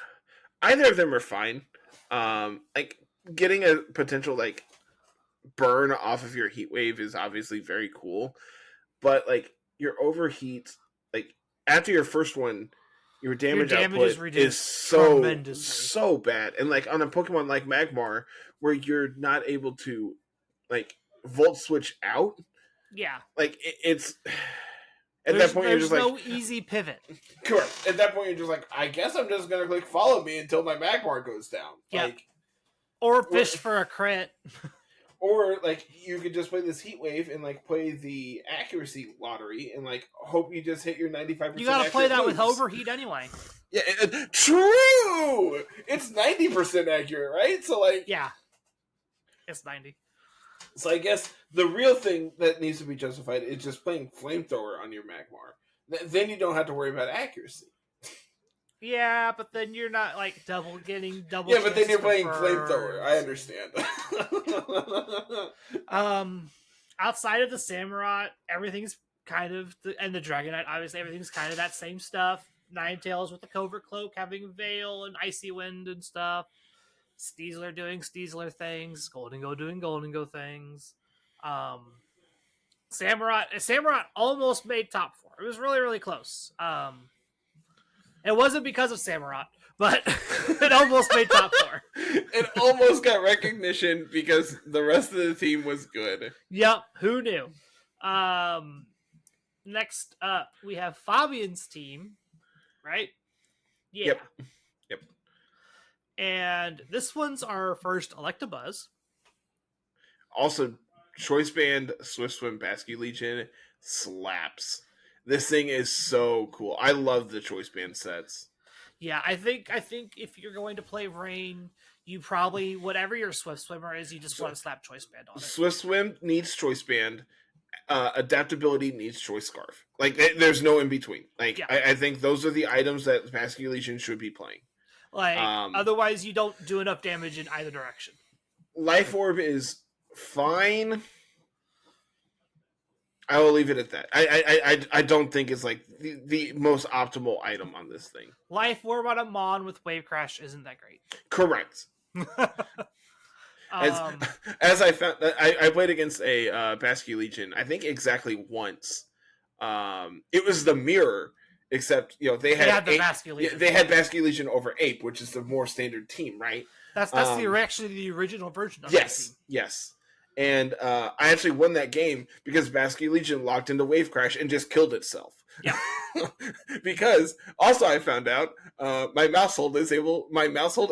Either of them are fine. Like getting a potential like burn off of your Heat Wave is obviously very cool, but like your Overheat, like after your first one, your damage output is so bad. And like on a Pokemon like Magmar, where you're not able to like Volt Switch out, yeah, like it's. At that point, you're just no easy pivot. Correct. At that point, you're just like, I guess I'm just gonna click follow me until my Magmar goes down. Yeah. Like, or fish for a crit. Or like you could just play this Heat Wave and like play the accuracy lottery and like hope you just hit your 95%. You gotta play that moves. With Overheat anyway. Yeah, true. It's 90% accurate, right? So like, yeah, it's 90. So I guess the real thing that needs to be justified is just playing Flamethrower on your Magmar. Then you don't have to worry about accuracy. Yeah, but then you're not like getting double. Yeah, but then you're playing Flamethrower. I understand. Outside of the Samurott, everything's kind of and the Dragonite. Obviously, everything's kind of that same stuff. Ninetales with the Covert Cloak, having Veil and Icy Wind and stuff. Sneasler doing Sneasler things, Golden Go doing Golden Go things. Samurott almost made top 4. It was really, really close. It wasn't because of Samurott, but it almost made top 4. It almost got recognition because the rest of the team was good. Yep, who knew? Next up, we have Fabian's team, right? Yeah. Yep. And this one's our first Electabuzz. Also, Choice Band, Swift Swim, Basky Legion slaps. This thing is so cool. I love the Choice Band sets. Yeah, I think if you're going to play Rain, you probably, whatever your Swift Swimmer is, you just want to slap Choice Band on it. Swift Swim needs Choice Band. Adaptability needs Choice Scarf. Like, there's no in between. Like, yeah. I think those are the items that Basky Legion should be playing. Like, otherwise you don't do enough damage in either direction. Life Orb is fine. I will leave it at that. I don't think it's like the most optimal item on this thing. Life Orb on a Mon with Wave Crash isn't that great. Correct. As as I found, I played against a Basque Legion. I think exactly once. It was the mirror, except they had the Basque Legion. They had Basque Legion over Ape, which is the more standard team, right? That's actually the original version of that team. Yes. And I actually won that game because Basque Legion locked into Wave Crash and just killed itself. Yeah. Because also I found out my maushold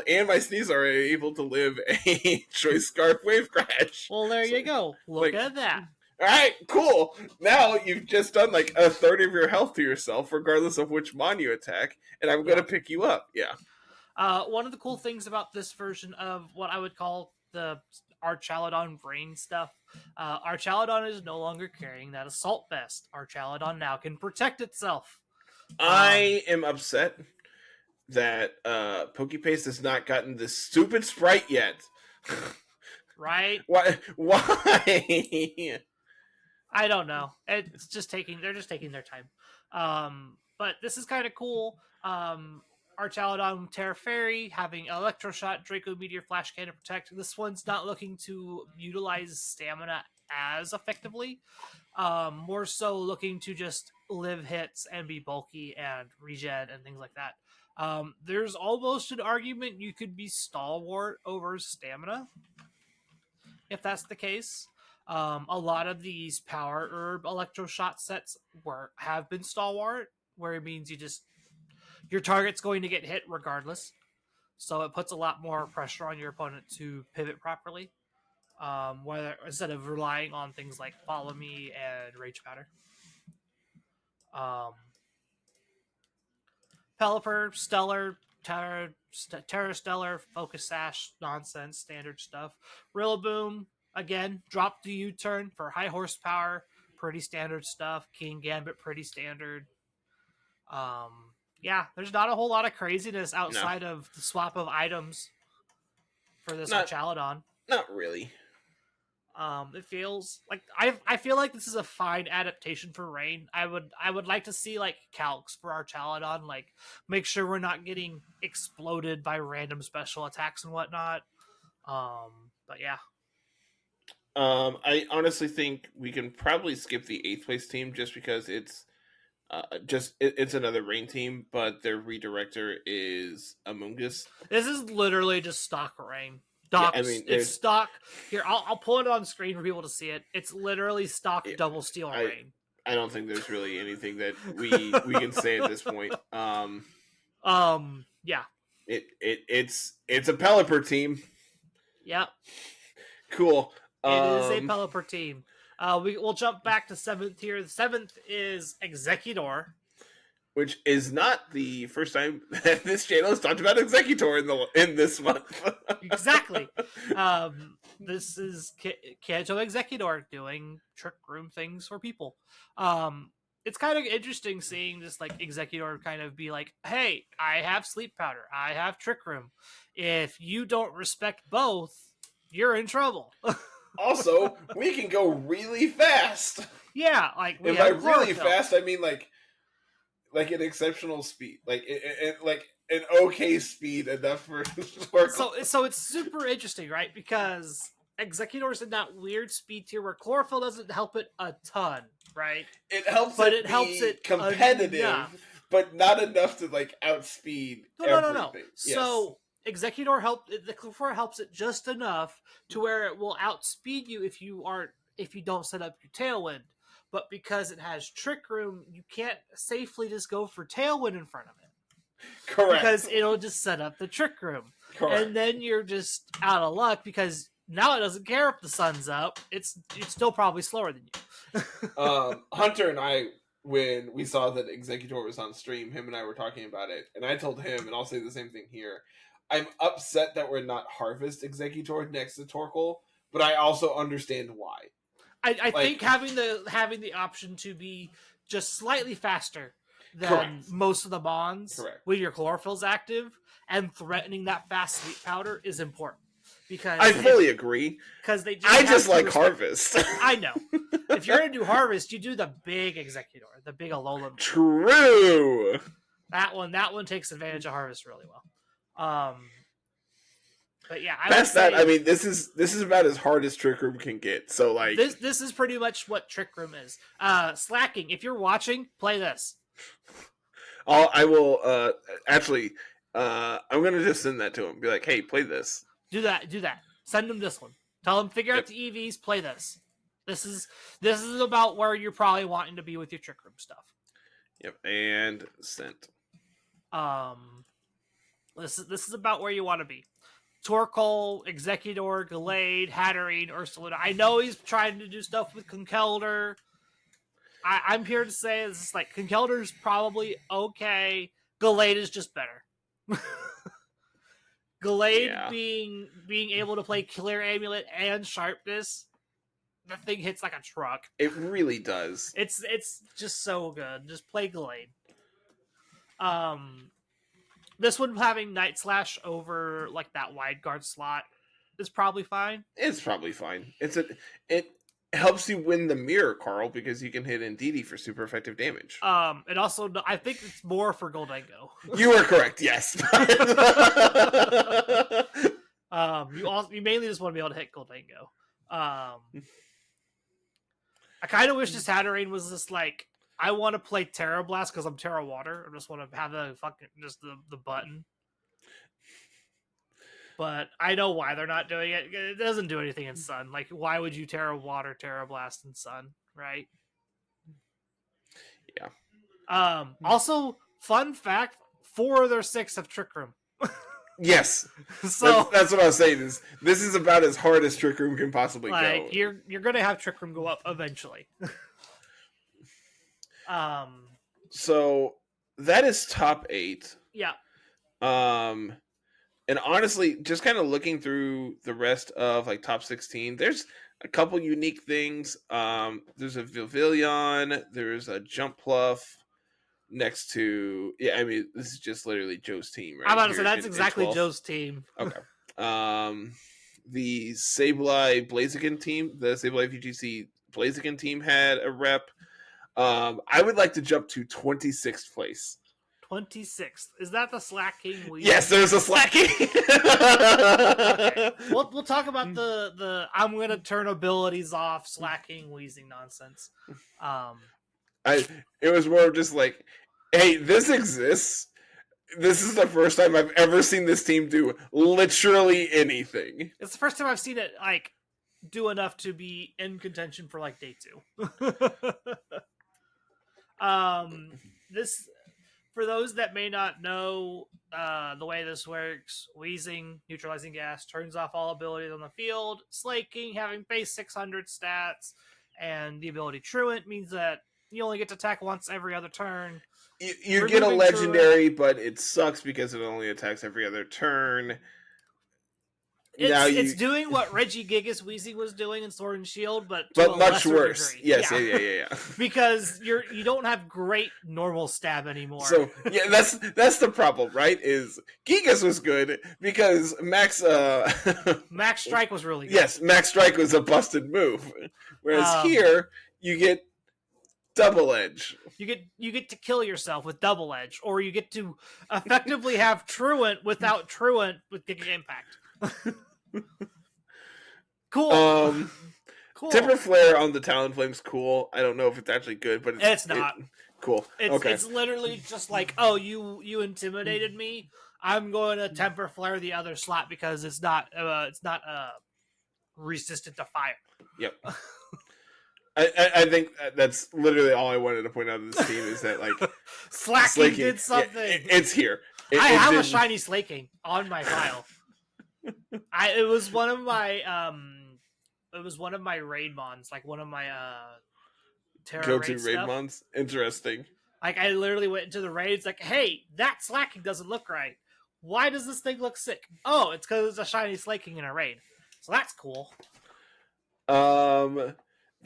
and my sneasler are able to live a Choice Scarf Wave Crash. Well, there you go. Look at that. All right, cool. Now you've just done like a third of your health to yourself, regardless of which mon you attack, and I'm going to pick you up. Yeah. One of the cool things about this version of what I would call the Archaludon brain stuff, Archaludon is no longer carrying that assault vest. Archaludon now can protect itself. I am upset that PokePaste has not gotten this stupid sprite yet. Right? Why? I don't know. They're just taking their time. But this is kind of cool. Archaludon Terra Fairy having Electroshock, Draco Meteor, Flash Cannon Protect. This one's not looking to utilize stamina as effectively. More so looking to just live hits and be bulky and regen and things like that. There's almost an argument you could be Stalwart over stamina, if that's the case. A lot of these Power Herb Electroshot sets have been Stalwart, where it means your target's going to get hit regardless. So it puts a lot more pressure on your opponent to pivot properly, whether instead of relying on things like Follow Me and Rage Powder. Pelipper, Stellar, Terra Stellar, Focus Sash, nonsense, standard stuff. Rillaboom, again, drop the U-turn for high horsepower, pretty standard stuff. King Gambit, pretty standard. Yeah, there's not a whole lot of craziness outside of the swap of items for this Archaludon. Not really. It feels like I feel like this is a fine adaptation for Rain. I would like to see like calcs for Archaludon, like make sure we're not getting exploded by random special attacks and whatnot. But yeah. I honestly think we can probably skip the 8th place team just because it's it's another Rain team, but their redirector is Amoonguss. This is literally just stock Rain. It's stock. Here, I'll pull it on screen for people to see it. It's literally stock double steel Rain. I don't think there's really anything that we can say at this point. Yeah. It's a Pelipper team. Yep. Cool. It is a Pelipper team. We'll jump back to 7th here. The 7th is Exeggutor, which is not the first time that this channel has talked about Exeggutor in this month. Exactly. This is Kanto Exeggutor doing trick room things for people. It's kind of interesting seeing this like Exeggutor kind of be like, hey, I have sleep powder, I have trick room. If you don't respect both, you're in trouble. Also, we can go really fast. Yeah, like if by really fast, I mean like an exceptional speed, like an okay speed enough for. So it's super interesting, right? Because Exeggutor's in that weird speed tier where chlorophyll doesn't help it a ton, right? It helps, but it helps it competitive, enough. But not enough to like outspeed. No. Yes. So Exeggutor the chlorophyll helps it just enough to where it will outspeed you if you don't set up your tailwind. But because it has Trick Room, you can't safely just go for Tailwind in front of it. Correct. Because it'll just set up the Trick Room. Correct. And then you're just out of luck because now it doesn't care if the sun's up. It's still probably slower than you. Hunter and I, when we saw that Exeggutor was on stream, him and I were talking about it. And I told him, and I'll say the same thing here, I'm upset that we're not Harvest Exeggutor next to Torkoal, but I also understand why. I think having the option to be just slightly faster than most of the Mons when your chlorophyll's active and threatening that fast sleep powder is important. because I fully agree. Because they I just like Harvest. I know. If you're gonna do Harvest, you do the big Executor, the big Alolan one. True. That one takes advantage of Harvest really well. But yeah, past that, I mean, this is about as hard as Trick Room can get. So like, this is pretty much what Trick Room is. Slacking. If you're watching, play this. I will actually. I'm gonna just send that to him. Be like, hey, play this. Do that. Send him this one. Tell him figure out the EVs. Play this. This is about where you're probably wanting to be with your Trick Room stuff. Yep, and sent. This is about where you want to be. Torkoal, Executor, Gallade, Hatterene, Ursaluna. I know he's trying to do stuff with Conkeldurr. I'm here to say this is like Conkeldurr's probably okay. Gallade is just better. Gallade being able to play Clear Amulet and Sharpness, the thing hits like a truck. It really does. It's just so good. Just play Gallade. This one having Night Slash over like that wide guard slot is probably fine. It's probably fine. It helps you win the mirror, Carl, because you can hit Indeedee for super effective damage. And also, I think it's more for Goldango. You are correct. Yes. You mainly just want to be able to hit Goldango. I kind of wish this Hatterene was just like, I want to play Terra Blast because I'm Terra Water. I just want to have the fucking just the button. But I know why they're not doing it. It doesn't do anything in Sun. Like, why would you Terra Water, Terra Blast in Sun, right? Yeah. Also, fun fact: 4 of their 6 have Trick Room. Yes. So that's what I was saying. This is about as hard as Trick Room can possibly go. You're gonna have Trick Room go up eventually. So that is top 8. Yeah. And honestly, just kind of looking through the rest of like top 16, there's a couple unique things. There's a Vivillon, there's a Jumpluff next to I mean, this is just literally Joe's team, right? I'm about to say that's exactly Joe's team. Okay. The Sableye Blaziken team, the Sableye VGC Blaziken team had a rep. I would like to jump to 26th place. 26th. Is that the Slacking Weezing? Yes, there's a Slacking. Okay. We'll talk about the I'm gonna turn abilities off Slacking Weezing nonsense. It was more of just like, hey, this exists. This is the first time I've ever seen this team do literally anything. It's the first time I've seen it like do enough to be in contention for like day 2. This, for those that may not know the way this works, Weezing, neutralizing gas, turns off all abilities on the field. Slaking, having base 600 stats, and the ability Truant means that you only get to attack once every other turn. You get a legendary, but it sucks because it only attacks every other turn. It's doing what Regigigas Weezing was doing in Sword and Shield, but much worse. Degree. Yes, yeah. Because you don't have great normal stab anymore. So yeah, that's the problem, right? Is Gigas was good because Max Strike was really good. Yes, Max Strike was a busted move. Whereas here you get Double Edge. You get to kill yourself with Double Edge, or you get to effectively have Truant without Truant with Giga Impact. Cool. Cool. Temper Flare on the Talonflame's cool. I don't know if it's actually good, but it's not. Cool. It's literally just like, oh, you intimidated me. I'm going to Temper Flare the other slot because it's not resistant to fire. Yep. I think that's literally all I wanted to point out of this team is that like Slaking did something. It's here. I have a shiny Slaking on my file. It was one of my raid mons, like one of my Terra go-to raid mons. Interesting. Like I literally went into the raids like, hey, that Slaking doesn't look right. Why does this thing look sick? Oh, it's because it's a shiny Slaking in a raid. So that's cool.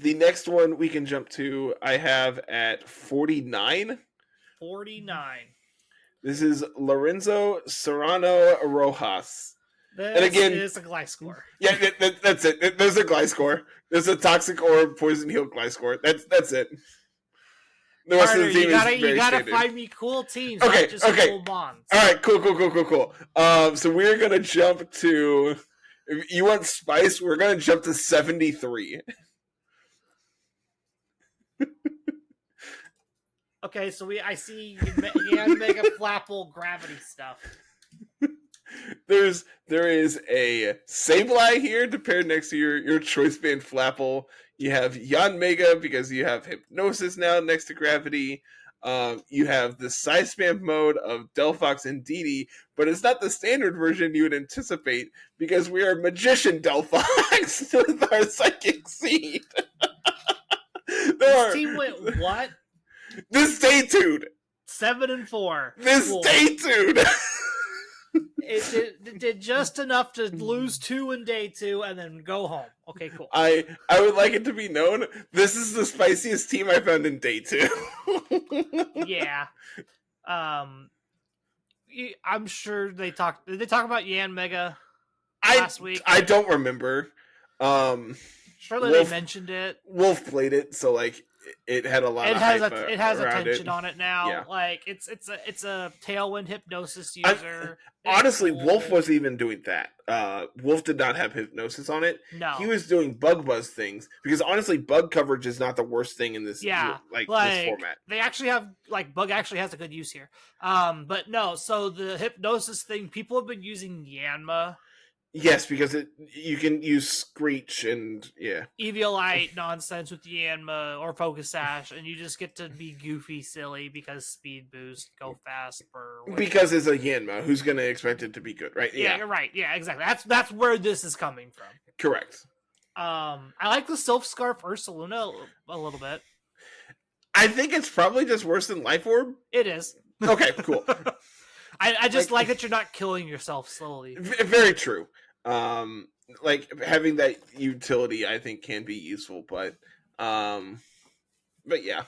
The next one we can jump to, I have at 49. 49. This is Lorenzo Serrano Rojas. This again, is a Gliscor. Yeah, that's it. There's a Gliscor. There's a Toxic Orb, Poison Heal Gliscor. That's it. The rest of the team is very you gotta standard. find me cool teams, Okay, not just okay. cool mons. All right, cool. So we're gonna jump to. If you want spice, we're gonna jump to 73. Okay, so I see Mega Flapple gravity stuff. There is a Sableye here to pair next to your choice band Flapple. You have Yanmega because you have Hypnosis now next to Gravity. You have the size spam mode of Delphox and Didi, but it's not the standard version you would anticipate because we are Magician Delphox with our Psychic Seed. This team went what? This Daytude. 7-4. This cool. Daytude. It did just enough to lose 2 in day 2 and then go home. Okay, cool. I would like it to be known this is the spiciest team I found in day 2. Yeah. I'm sure they talked. Did they talk about Yanmega last week? I don't remember. Surely they mentioned it. Wolf played it, so like it had a lot. It has attention on it now. Yeah. Like it's a Tailwind Hypnosis user. Honestly, cool. Wolf wasn't even doing that. Wolf did not have Hypnosis on it. No, he was doing Bug Buzz things because honestly, bug coverage is not the worst thing in this. Yeah, like this format. They actually have Bug actually has a good use here. But no, so the Hypnosis thing, people have been using Yanma. Yes, because you can use Screech and Eviolite nonsense with Yanma or Focus Sash, and you just get to be goofy, silly because speed boost, go fast because it's a Yanma, who's going to expect it to be good, right? Yeah, you're right. Yeah, exactly. That's where this is coming from. Correct. I like the Sylph Scarf Ursaluna a little bit. I think it's probably just worse than Life Orb. It is. Okay, cool. I just like that you're not killing yourself slowly. Very true. Like having that utility, I think, can be useful, but yeah.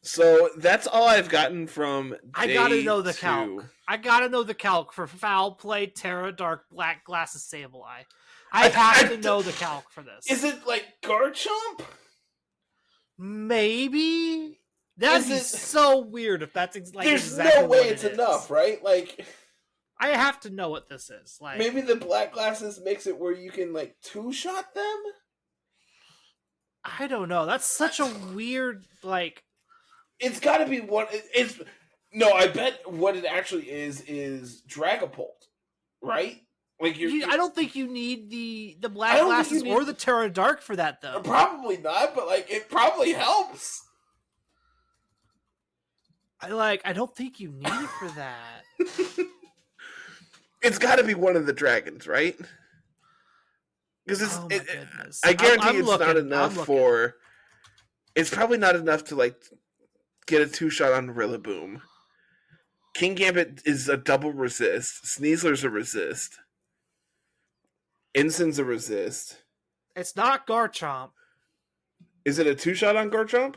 So that's all I've gotten from. I gotta know the calc. I gotta know the calc for Foul Play, Terra Dark, Black Glasses, Sableye. I have to know the calc for this. Is it like Garchomp? Maybe. That'd be so weird if that's like there's exactly no way it's enough, right? Like, I have to know what this is. Like, maybe the Black Glasses makes it where you can like 2-shot them. I don't know. That's such a weird like. It's got to be one. It's no. I bet what it actually is Dragapult, right? Like I don't think you need the Black Glasses or the Terra Dark for that though. Probably not, but like it probably helps. I don't think you need it for that. It's got to be one of the dragons, right? Because it's. I guarantee it's not enough for. It's probably not enough to like get a 2-shot on Rillaboom. King Gambit is a double resist. Sneasler's a resist. Ensign's a resist. It's not Garchomp. Is it a 2-shot on Garchomp?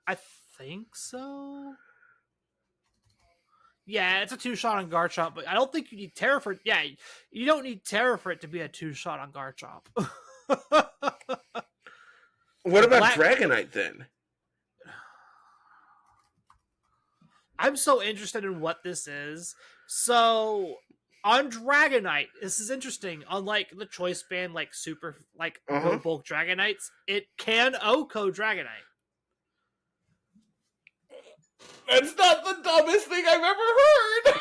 I think so. Yeah, it's a 2-shot on Garchomp, but I don't think you need Terra for it. Yeah, you don't need Terra for it to be a 2-shot on Garchomp. What about Dragonite then? I'm so interested in what this is. So on Dragonite, this is interesting. Unlike the choice band, like super, like bulk Dragonites, it can OHKO Dragonite. That's not the dumbest thing I've ever heard.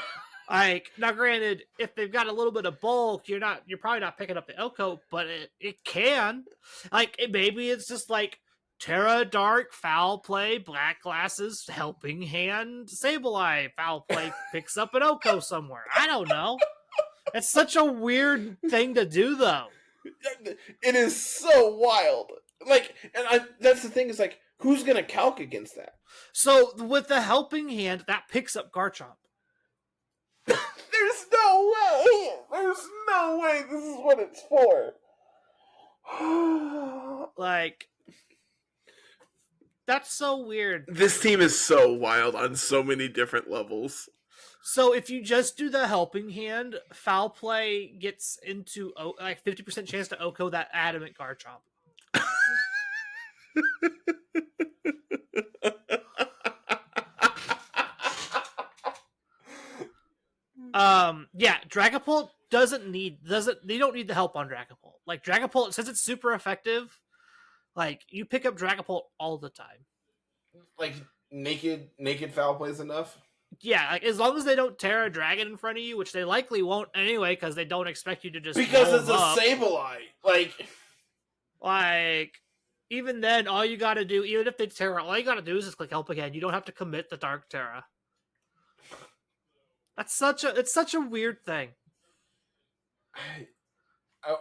Like, now granted, if they've got a little bit of bulk, you're probably not picking up the OHKO, but it can. Like, maybe it's just like Terra Dark, Foul Play, Black Glasses, Helping Hand, Sableye, Foul Play picks up an OHKO somewhere. I don't know. It's such a weird thing to do, though. It is so wild. Like, and that's the thing is like, who's gonna calc against that? So with the Helping Hand, that picks up Garchomp. There's no way. There's no way this is what it's for. Like, that's so weird. This team is so wild on so many different levels. So if you just do the helping hand, foul play gets into like 50% chance to OHKO that adamant Garchomp. Yeah, Dragapult they don't need the help on Dragapult. Like Dragapult, since it's super effective, like you pick up Dragapult all the time. Like naked foul plays enough. Yeah, like as long as they don't tear a dragon in front of you, which they likely won't anyway, because they don't expect you to just because it's a up. Sableye. Like even then, all you got to do, even if they tear, all you got to do is just click help again. You don't have to commit the Dark Terra. It's such a weird thing.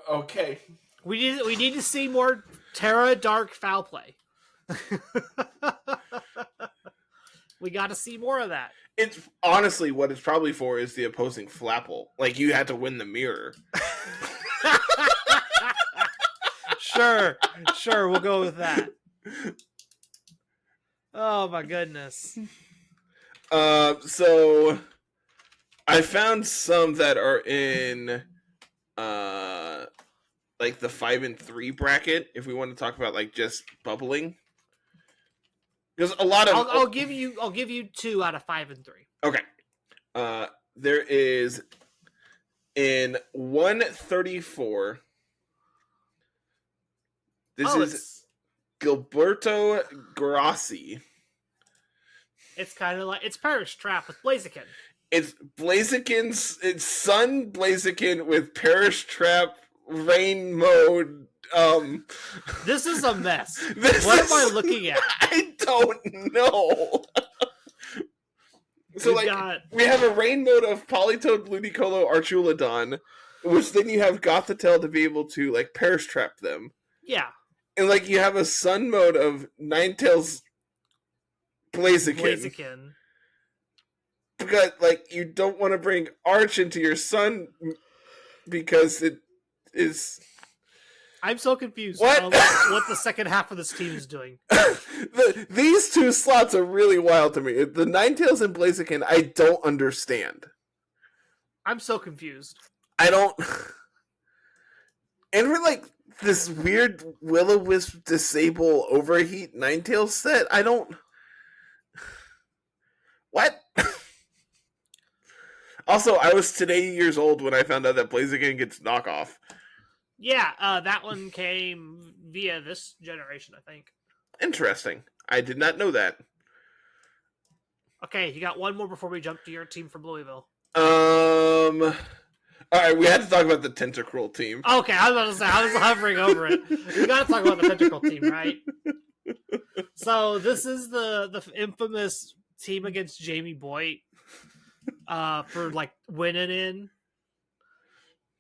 Okay. We need to see more Terra Dark foul play. We got to see more of that. It's honestly what it's probably for is the opposing Flapple. Like you had to win the mirror. Sure, we'll go with that. Oh my goodness. So I found some that are in like the 5 and 3 bracket. If we want to talk about like just bubbling, because a lot of I'll give you 2 out of 5 and 3. Okay, there is in 134. This is Gilberto Grassi. It's kind of like it's Perish Trap with Blaziken. It's Sun Blaziken with Perish Trap, Rain Mode. This is a mess. What am I looking at? I don't know. So we have a Rain Mode of Politoed, Ludicolo, Archaludon, which then you have Gothitelle to be able to like Perish Trap them. Yeah. And like you have a Sun mode of Ninetales, Blaziken. Because like you don't want to bring Arch into your Sun because it is. I'm so confused. What the second half of this team is doing. These 2 slots are really wild to me. The Ninetales and Blaziken, I don't understand. I'm so confused. I don't. And we're like this weird Will-O-Wisp disable overheat Ninetales set. I don't. What? Also, I was today years old when I found out that Blaziken gets knockoff. Yeah, that one came via this generation, I think. Interesting. I did not know that. Okay, you got one more before we jump to your team from Louisville. All right, we had to talk about the Tentacruel team. Okay, I was about to say, I was hovering over it. We got to talk about the Tentacruel team, right? So this is the infamous team against Jamie Boyd for like winning in.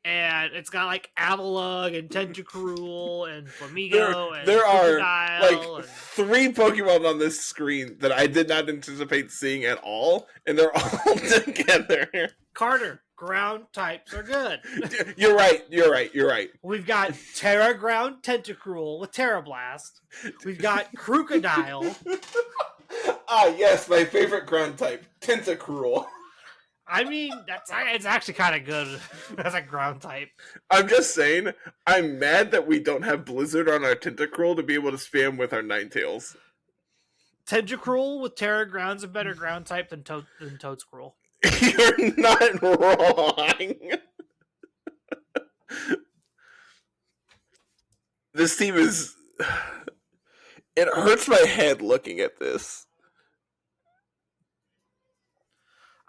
And it's got like Avalugg and Tentacruel and Flamigo and there are Crocodile like 3 Pokemon on this screen that I did not anticipate seeing at all, and they're all together. Carter, ground types are good. You're right. We've got Terra Ground Tentacruel with Terra Blast. We've got Crocodile. Yes, my favorite ground type, Tentacruel. I mean, it's actually kind of good as a ground type. I'm just saying, I'm mad that we don't have Blizzard on our Tentacruel to be able to spam with our Ninetales. Tentacruel with Terra Ground's a better ground type than Toadscruel. You're not wrong. This team is... It hurts my head looking at this.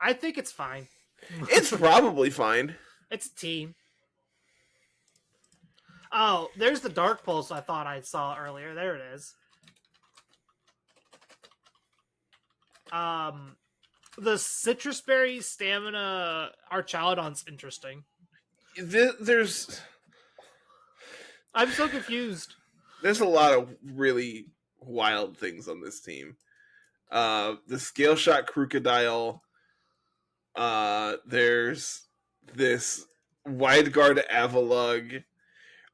I think it's fine. It's probably fine. It's a team. Oh, there's the Dark Pulse I thought I saw earlier. There it is. The Citrus Berry Stamina Archaludon's interesting. I'm so confused. There's a lot of really wild things on this team. The Scale Shot Crocodile. There's this Wide Guard Avalugg.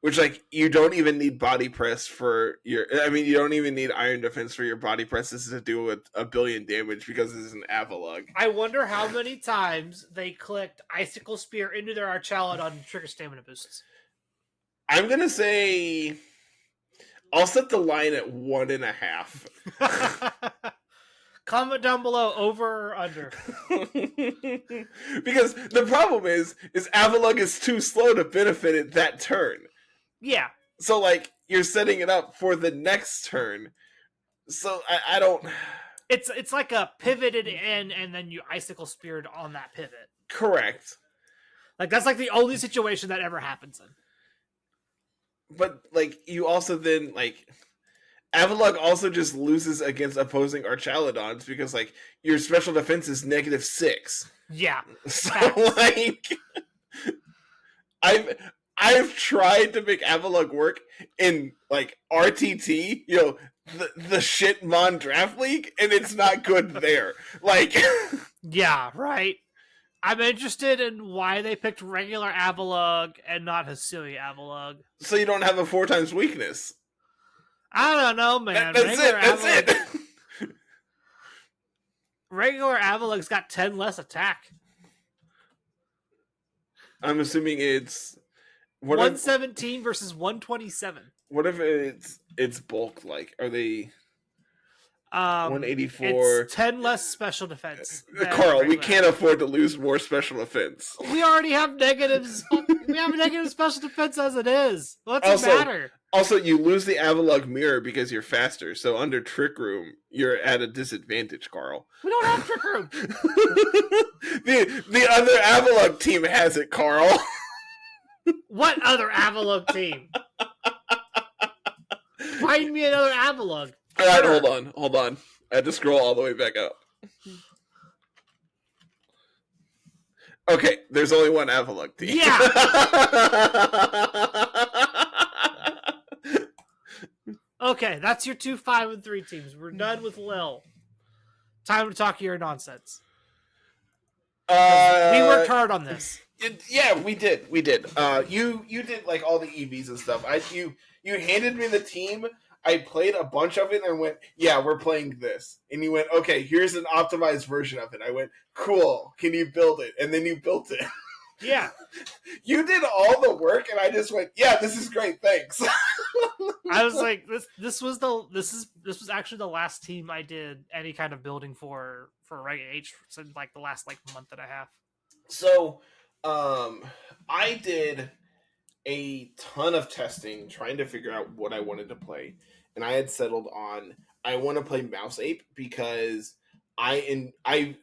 Which, like, you don't even need body press for your. I mean, you don't even need iron defense for your body presses to do with 1,000,000,000 damage because this is an Avalugg. I wonder how many times they clicked Icicle Spear into their Archaludon to trigger stamina boosts. I'm gonna say I'll set the line at 1.5. Comment down below, over or under. Because the problem is Avalugg is too slow to benefit it that turn. Yeah. So, like, you're setting it up for the next turn. So, I don't... It's like a pivoted in, and then you Icicle Speared on that pivot. Correct. Like, that's like the only situation that ever happens in. But, like, you also then, like... Avalugg also just loses against opposing Archaludons because, like, your special defense is -6. Yeah. So, like... I've tried to make Avalugg work in, like, RTT, you know, the shitmon draft league, and it's not good there. Like, yeah, right. I'm interested in why they picked regular Avalugg and not Hisuian Avalugg. So you don't have a 4x weakness. I don't know, man. That's it. Regular Avalugg's got 10 less attack. I'm assuming it's 117 versus 127. What if it's bulk? Like, are they 184? It's 10 less special defense. Carl, we can't afford to lose more special defense. We already have negatives. We have a negative special defense as it is. What's the matter? Also, you lose the Avalugg mirror because you're faster. So under Trick Room, you're at a disadvantage, Carl. We don't have Trick Room. the other Avalugg team has it, Carl. What other Avalugg team? Find me another Avalugg. All right, hold on. I had to scroll all the way back up. Okay, there's only one Avalugg team. Yeah. Okay, that's your 2, 5, and 3 teams. We're done with Lille. Time to talk your nonsense. We worked hard on this. Yeah, we did. You did, like, all the EVs and stuff. You handed me the team. I played a bunch of it and went, yeah, we're playing this. And you went, okay, here's an optimized version of it. I went, cool, can you build it? And then you built it. Yeah. You did all the work, and I just went, yeah, this is great, thanks. I was like, this was actually the last team I did any kind of building for Reg H since, like, the last, like, month and a half. So, I did a ton of testing trying to figure out what I wanted to play, and I had settled on I want to play Mouse Ape because I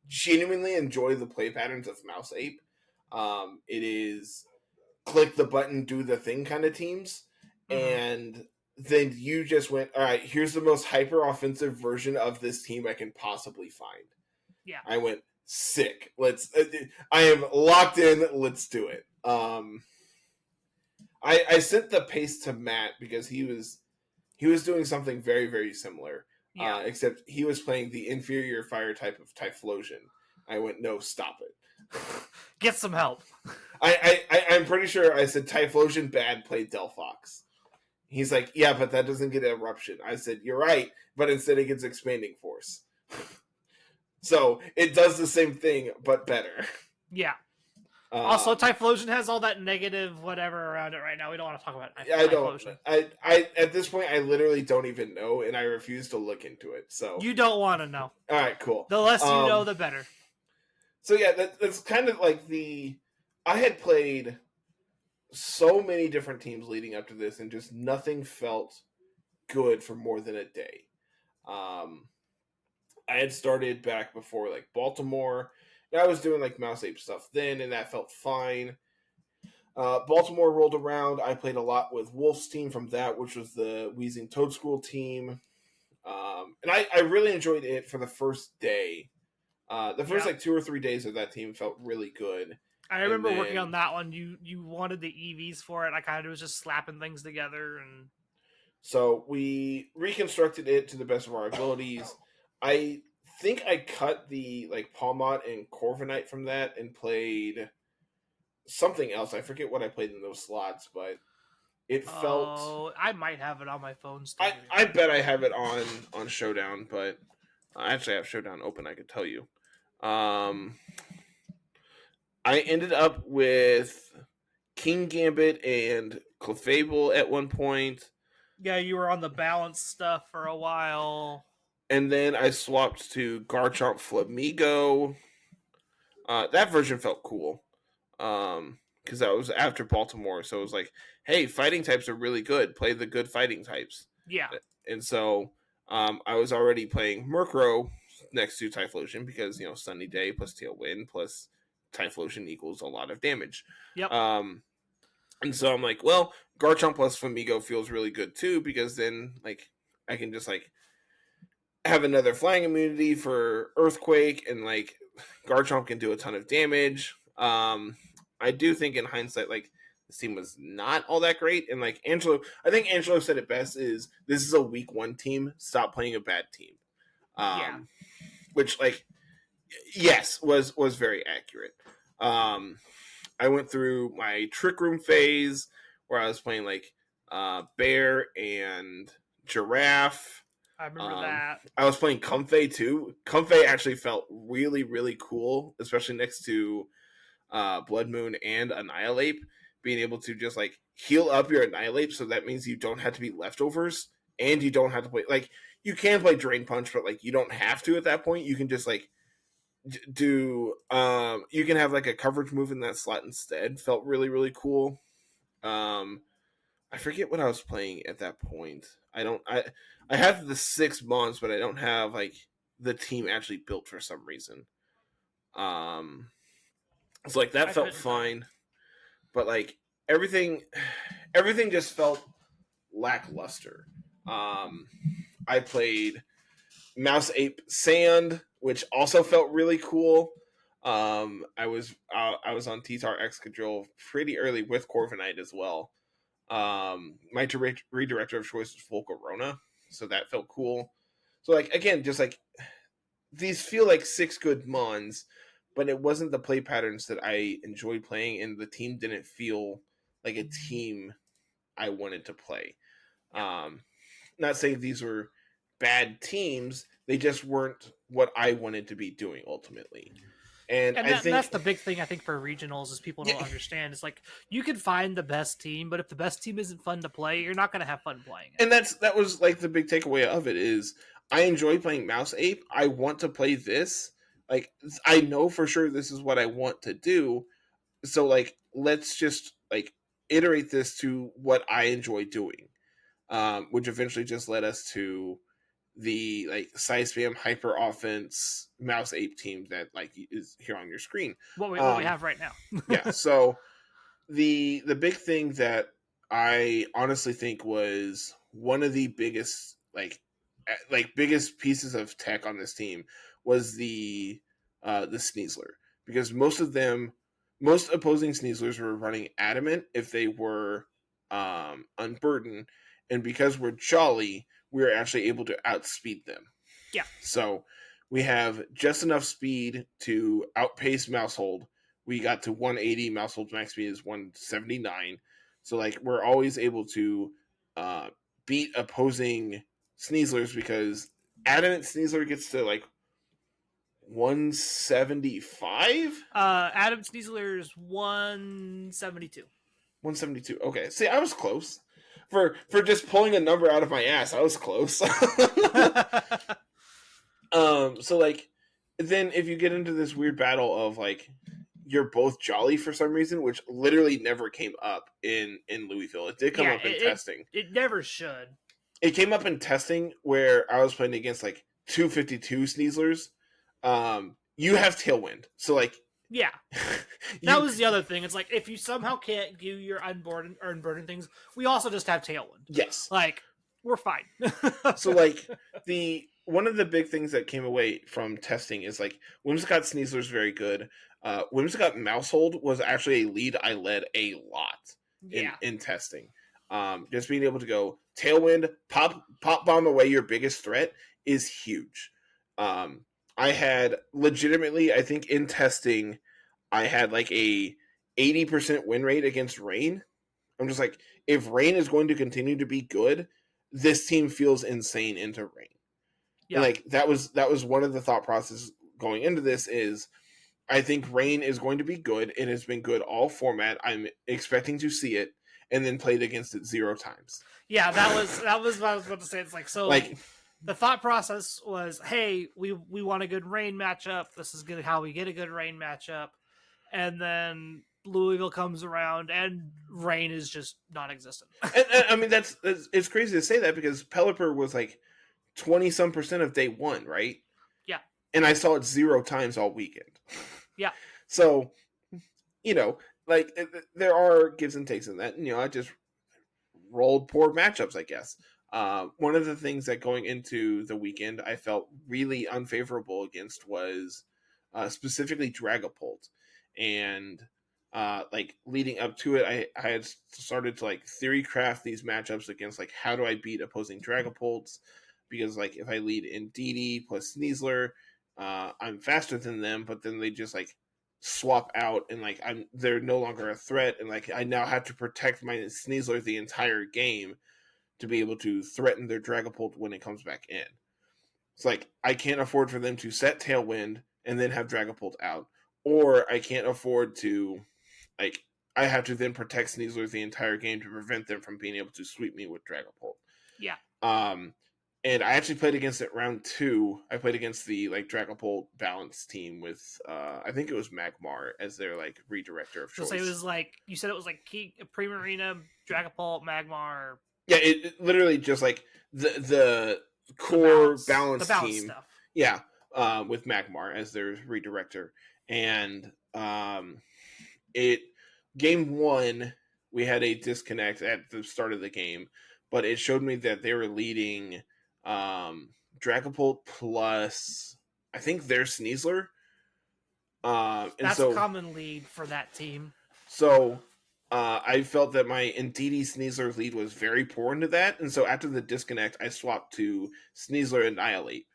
genuinely enjoy the play patterns of Mouse Ape. It is click the button, do the thing kind of teams, and then you just went, all right, here's the most hyper offensive version of this team I can possibly find. Yeah, I went, sick. I am locked in. Let's do it. I sent the paste to Matt because he was doing something very, very similar. Yeah. Except he was playing the inferior fire type of Typhlosion. I went, no, stop it. Get some help. I'm pretty sure I said Typhlosion bad, play delphox. He's like, yeah, but that doesn't get eruption. I said, you're right, but instead it gets expanding force. So it does the same thing, but better. Yeah. Also, Typhlosion has all that negative whatever around it right now. We don't want to talk about Typhlosion. I at this point, I literally don't even know, and I refuse to look into it. So you don't want to know. All right, cool. The less you know, the better. So yeah, that's kind of like I had played so many different teams leading up to this, and just nothing felt good for more than a day. I had started back before, like, Baltimore, and I was doing, like, Mouse Ape stuff then, and that felt fine. Baltimore rolled around. I played a lot with Wolf's team from that, which was the Wheezing Toad School team. And I really enjoyed it for the first day. The first, like, 2 or 3 days of that team felt really good. I remember working on that one. You wanted the EVs for it. I kind of was just slapping things together. And so we reconstructed it to the best of our abilities. I think I cut the, like, Palmot and Corviknight from that and played something else. I forget what I played in those slots, but It felt. Oh, I might have it on my phone still. I bet I have it on Showdown, but I actually have Showdown open. I could tell you. I ended up with King Gambit and Clefable at one point, Yeah, you were on the balance stuff for a while. and then I swapped to Garchomp Flamigo. That version felt cool. Because that was after Baltimore, so it was like, hey, fighting types are really good. Play the good fighting types. Yeah. And so I was already playing Murkrow next to Typhlosion because, Sunny Day plus Tailwind plus Typhlosion equals a lot of damage. Yep. And so I'm like, well, Garchomp plus Flamigo feels really good too because then, like, I can just, like, have another flying immunity for Earthquake and, like, Garchomp can do a ton of damage. I do think in hindsight, like, this team was not all that great. And, like, I think Angelo said it best is this is a week 1 team. Stop playing a bad team. Yeah. Which, like, yes, was very accurate. I went through my Trick Room phase where I was playing, like, Bear and Giraffe. I remember that. I was playing Comfey too. Comfey actually felt really, really cool, especially next to Blood Moon and Annihilate. Being able to just, like, heal up your Annihilate, so that means you don't have to be leftovers, and you don't have to play, like, you can play Drain Punch, but, like, you don't have to at that point. You can just, like, do you can have, like, a coverage move in that slot instead. Felt really, really cool. I forget what I was playing at that point. I have the 6 months, but I don't have, like, the team actually built for some reason. It's like that felt fine, but, like, everything just felt lackluster. I played Mouse Ape Sand, which also felt really cool. I was on T-Tar Excadrill pretty early with Corviknight as well. My redirector of choice was Volcarona, so that felt cool. So, like, again, just, like, these feel like 6 good mons, but it wasn't the play patterns that I enjoyed playing, and the team didn't feel like a team I wanted to play. Not saying these were bad teams, they just weren't what I wanted to be doing ultimately. And I think that's the big thing I think for regionals is people don't understand. It's like you can find the best team, but if the best team isn't fun to play, you're not going to have fun playing it. And that was, like, the big takeaway of it is I enjoy playing Mouse Ape. I want to play this. Like, I know for sure this is what I want to do. So, like, let's just, like, iterate this to what I enjoy doing. Which eventually just led us to the, like, size spam hyper offense Mouse Ape team that, like, is here on your screen. What we have right now. Yeah. So the big thing that I honestly think was one of the biggest, like, biggest pieces of tech on this team was the Sneasler, because most opposing Sneaslers were running Adamant if they were unburdened, and because we're Jolly, we were actually able to outspeed them. Yeah. So we have just enough speed to outpace Maushold. We got to 180. Maushold's max speed is 179. So, like, we're always able to beat opposing Sneaslers because Adamant Sneasler gets to, like, 175. Adam Sneasler's 172. 172. Okay. See, I was close. For just pulling a number out of my ass, I was close. So, like, then if you get into this weird battle of, like, you're both Jolly for some reason, which literally never came up in Louisville. It did come up in testing. It never should. It came up in testing where I was playing against, like, 252 Sneaslers. You have Tailwind, so, like, yeah, that was the other thing. It's like if you somehow can't do your unburden things, we also just have Tailwind. Yes, like we're fine. So, like, one of the big things that came away from testing is, like, Whimsicott Sneasler is very good. Whimsicott Maushold was actually a lead I led a lot in testing. Just being able to go Tailwind, pop bomb away your biggest threat is huge. I had legitimately, I think in testing, I had, like, a 80% win rate against Rain. I'm just like, if Rain is going to continue to be good, this team feels insane into Rain. Yeah. And like that was one of the thought processes going into this is I think Rain is going to be good. It has been good all format. I'm expecting to see it and then played against it 0 times. Yeah, that was what I was about to say. It's like, so Like the thought process was, hey, we want a good Rain matchup. This is good how we get a good Rain matchup. And then Louisville comes around and Rain is just non-existent. and I mean that's it's crazy to say that because Pelipper was like 20% of day 1, right? Yeah. And I saw it 0 times all weekend. Yeah. So, you know, like there are gives and takes in that. And, I just rolled poor matchups, I guess. One of the things that going into the weekend I felt really unfavorable against was specifically Dragapult. And like leading up to it, I had started to like theory craft these matchups against like how do I beat opposing Dragapults, because like if I lead in DD plus Sneasler, I'm faster than them, but then they just like swap out and like they're no longer a threat, and like I now have to protect my Sneasler the entire game to be able to threaten their Dragapult when it comes back in. It's like I can't afford for them to set Tailwind and then have Dragapult out, or I can't afford to like I have to then protect Sneasler the entire game to prevent them from being able to sweep me with Dragapult. Yeah. And I actually played against it round 2. I played against the like Dragapult balance team with I think it was Magmar as their like redirector of choice. So it was like you said it was like Primarina, Dragapult, Magmar. Yeah, it literally just like the core balance team stuff. Yeah, with Magmar as their redirector. And it game 1 we had a disconnect at the start of the game, but it showed me that they were leading Dragapult plus I think their Sneasler. That's a common lead for that team. So I felt that my Indeedee Sneasler lead was very poor into that, and so after the disconnect, I swapped to Sneasler Annihilate,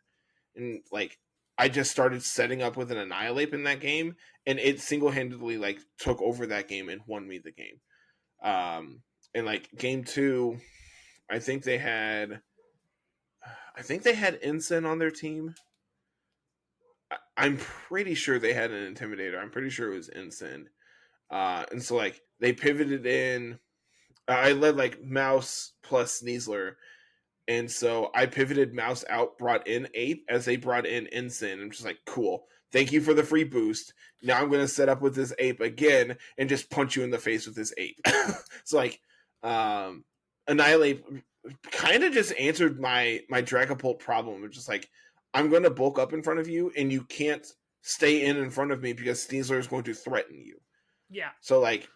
and like I just started setting up with an Annihilate in that game, and it single handedly like took over that game and won me the game. And like game 2, I think they had Ensign on their team. I'm pretty sure they had an Intimidator. I'm pretty sure it was Ensign. And so like they pivoted in. I led like Mouse plus Sneasler, and so I pivoted Mouse out, brought in Ape as they brought in Ensign. I'm just like, cool. Thank you for the free boost. Now I'm going to set up with this Ape again and just punch you in the face with this Ape. So like, Annihilate kind of just answered my Dragapult problem. It's just like, I'm going to bulk up in front of you, and you can't stay in front of me because Sneasler is going to threaten you. Yeah. So like,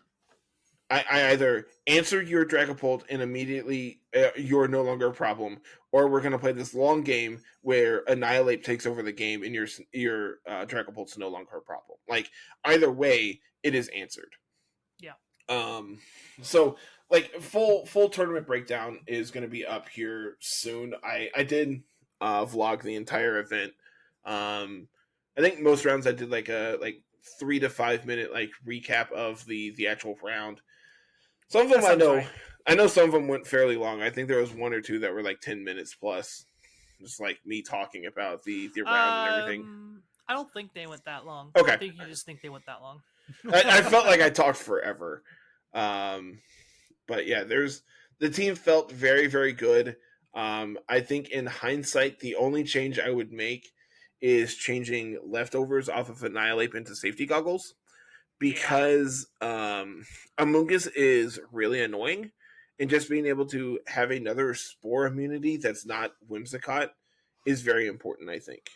I either answer your Dragapult and immediately you're no longer a problem, or we're going to play this long game where Annihilate takes over the game and your Dragapult's no longer a problem. Like either way, it is answered. Yeah. So like full tournament breakdown is going to be up here soon. I did vlog the entire event. I think most rounds I did like a 3 to 5 minute like recap of the actual round. Some of them I know some of them went fairly long. I think there was 1 or 2 that were like 10 minutes plus, just like me talking about the round and everything. I don't think they went that long. Okay. I think you just think they went that long. I felt like I talked forever. But yeah, the team felt very, very good. I think in hindsight, the only change I would make is changing leftovers off of Annihilate into safety goggles, because Amoonguss is really annoying, and just being able to have another spore immunity that's not Whimsicott is very important, I think.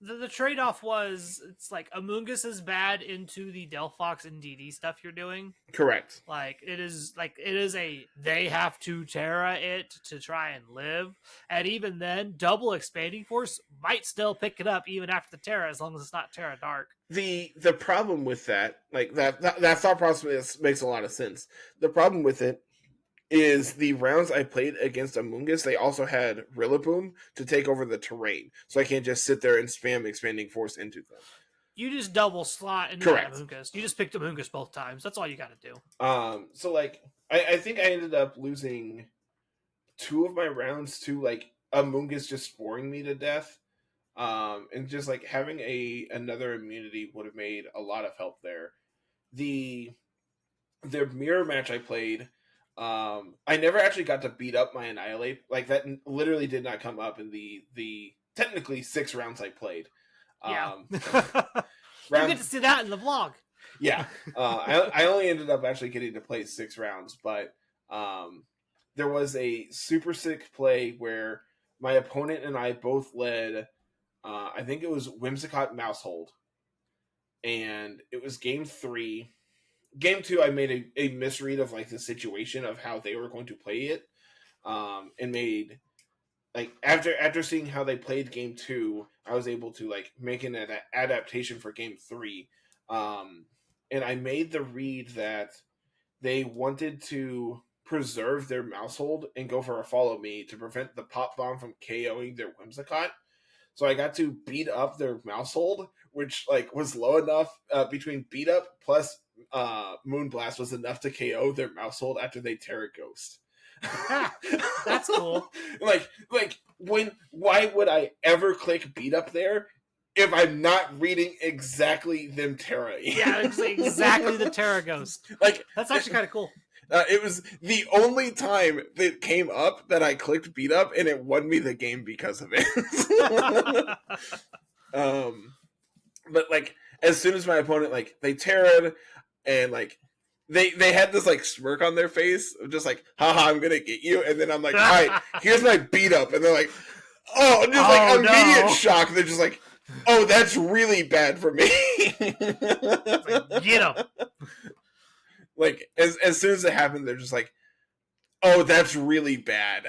The trade-off was, it's like Amoonguss is bad into the delphox and DD stuff you're doing. Correct. Like it is they have to Terra it to try and live, and even then, double expanding force might still pick it up even after the Terra, as long as it's not Terra Dark. The problem with that, like that thought process makes a lot of sense. The problem with it is the rounds I played against Amoonguss, they also had Rillaboom to take over the terrain, so I can't just sit there and spam expanding force into them. You just double slot into that Amoonguss. You just picked Amoonguss both times. That's all you got to do. So like I think I ended up losing 2 of my rounds to like Amoonguss just sporing me to death. And just like having another immunity would have made a lot of help there. The mirror match I played, I never actually got to beat up my Annihilate. Like that literally did not come up in the technically 6 rounds I played. Yeah. You get to see that in the vlog. Yeah. I only ended up actually getting to play 6 rounds, but there was a super sick play where my opponent and I both led, I think it was Whimsicott Maushold. And it was game 3. Game 2, I made a misread of like the situation of how they were going to play it. And made like after seeing how they played game 2, I was able to like make an adaptation for game 3. And I made the read that they wanted to preserve their Maushold and go for a follow me to prevent the pop bomb from KOing their Whimsicott. So I got to beat up their Maushold, which like was low enough between beat up plus Moonblast was enough to KO their Maushold after they Terra Ghost. That's cool. like why would I ever click beat up there if I'm not reading exactly them Terra? Yeah, exactly the Terra Ghost. Like that's actually kind of cool. It was the only time that came up that I clicked beat up, and it won me the game because of it. But like as soon as my opponent like they Terra'd and like they had this like smirk on their face of just like, haha, I'm gonna get you, and then I'm like, all right, here's my beat up, and they're like, oh, just like immediate shock. They're just like, oh, that's really bad for me. Like, get him. Like as soon as it happened, they're just like, oh, that's really bad.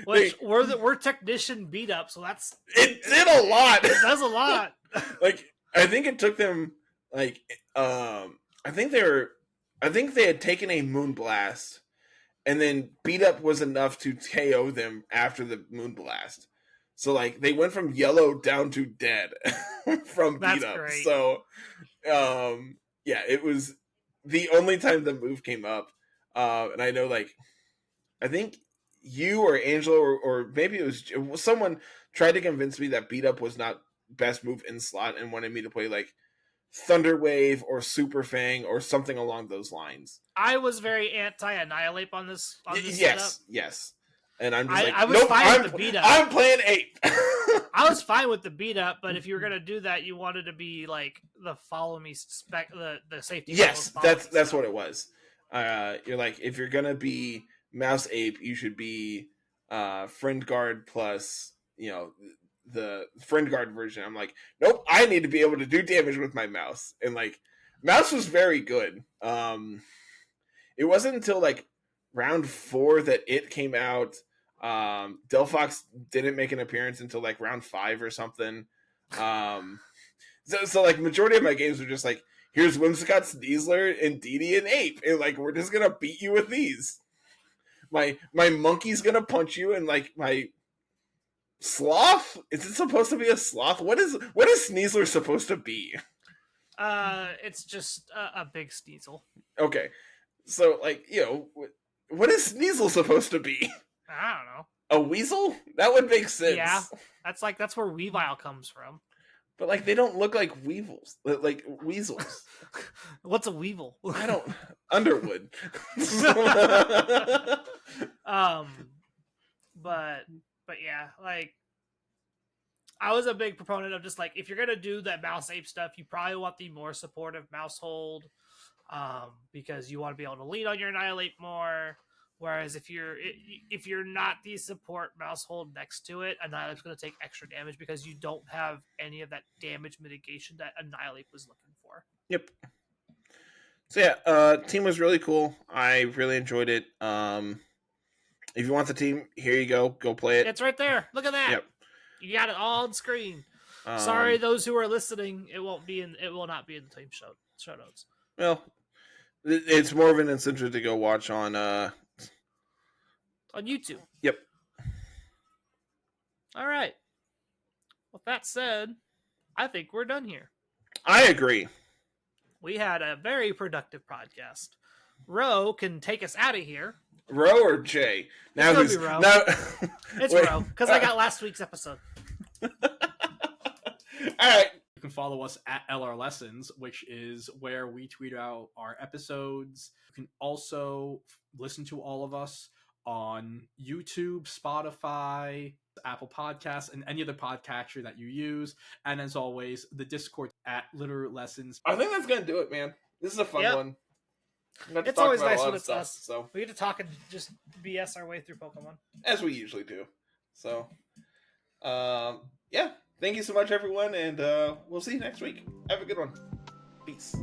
Which we're technician beat up, so that's it did a lot. It does a lot. Like I think it took them like I think they had taken a Moonblast, and then beat up was enough to KO them after the Moonblast. So like they went from yellow down to dead from beat up. Great. So yeah, it was the only time the move came up. And I know like I think you or Angela or maybe it was someone tried to convince me that beat up was not best move in slot and wanted me to play like Thunder Wave or Super Fang or something along those lines. I was very anti-Annihilate on this yes, setup. Yes. And I'm just I was fine with the beat up. I'm playing Ape. I was fine with the beat up, but if you were gonna do that, you wanted to be like the follow me the safety. Yes, that's what it was. You're like, if you're gonna be Mouse Ape, you should be Friend Guard plus, the Friend Guard version. I'm like, nope, I need to be able to do damage with my mouse. And like mouse was very good. It wasn't until like round 4 that it came out. Delphox didn't make an appearance until like round 5 or something. So like majority of my games were just like, here's Whimsicott, Sneasler, and Didi and Ape, and like we're just gonna beat you with these. My monkey's gonna punch you, and like my sloth? Is it supposed to be a sloth? What is Sneasler supposed to be? It's just a big Sneasel. Okay, so like what is Sneasel supposed to be? I don't know. A weasel? That would make sense. Yeah, that's where Weavile comes from. But like they don't look like weevils, like weasels. What's a weevil? I don't. Underwood. But yeah, like I was a big proponent of just like if you're gonna do that mouse ape stuff, you probably want the more supportive maushold, because you want to be able to lean on your Annihilate more. Whereas if you're not the support maushold next to it, Annihilate's going to take extra damage because you don't have any of that damage mitigation that Annihilate was looking for. Yep. So yeah, team was really cool. I really enjoyed it. If you want the team, here you go. Go play it. It's right there. Look at that. Yep. You got it all on screen. Sorry, those who are listening, it will not be in the team show notes. Well, it's more of an incentive to go watch on YouTube. Yep. All right. With that said, I think we're done here. I agree. We had a very productive podcast. Ro can take us out of here. Ro or Jay? Now it's gonna be Ro. Now, it's Ro, because I got last week's episode. All right. You can follow us at LR Lessons, which is where we tweet out our episodes. You can also listen to all of us on YouTube, Spotify, Apple Podcasts, and any other podcatcher that you use. And as always, the Discord at Littleroot Lessons. I think that's gonna do it, man. This is a fun one. It's always nice when it's us. So we get to talk and just BS our way through Pokemon, as we usually do. So, yeah. Thank you so much, everyone, and we'll see you next week. Have a good one. Peace.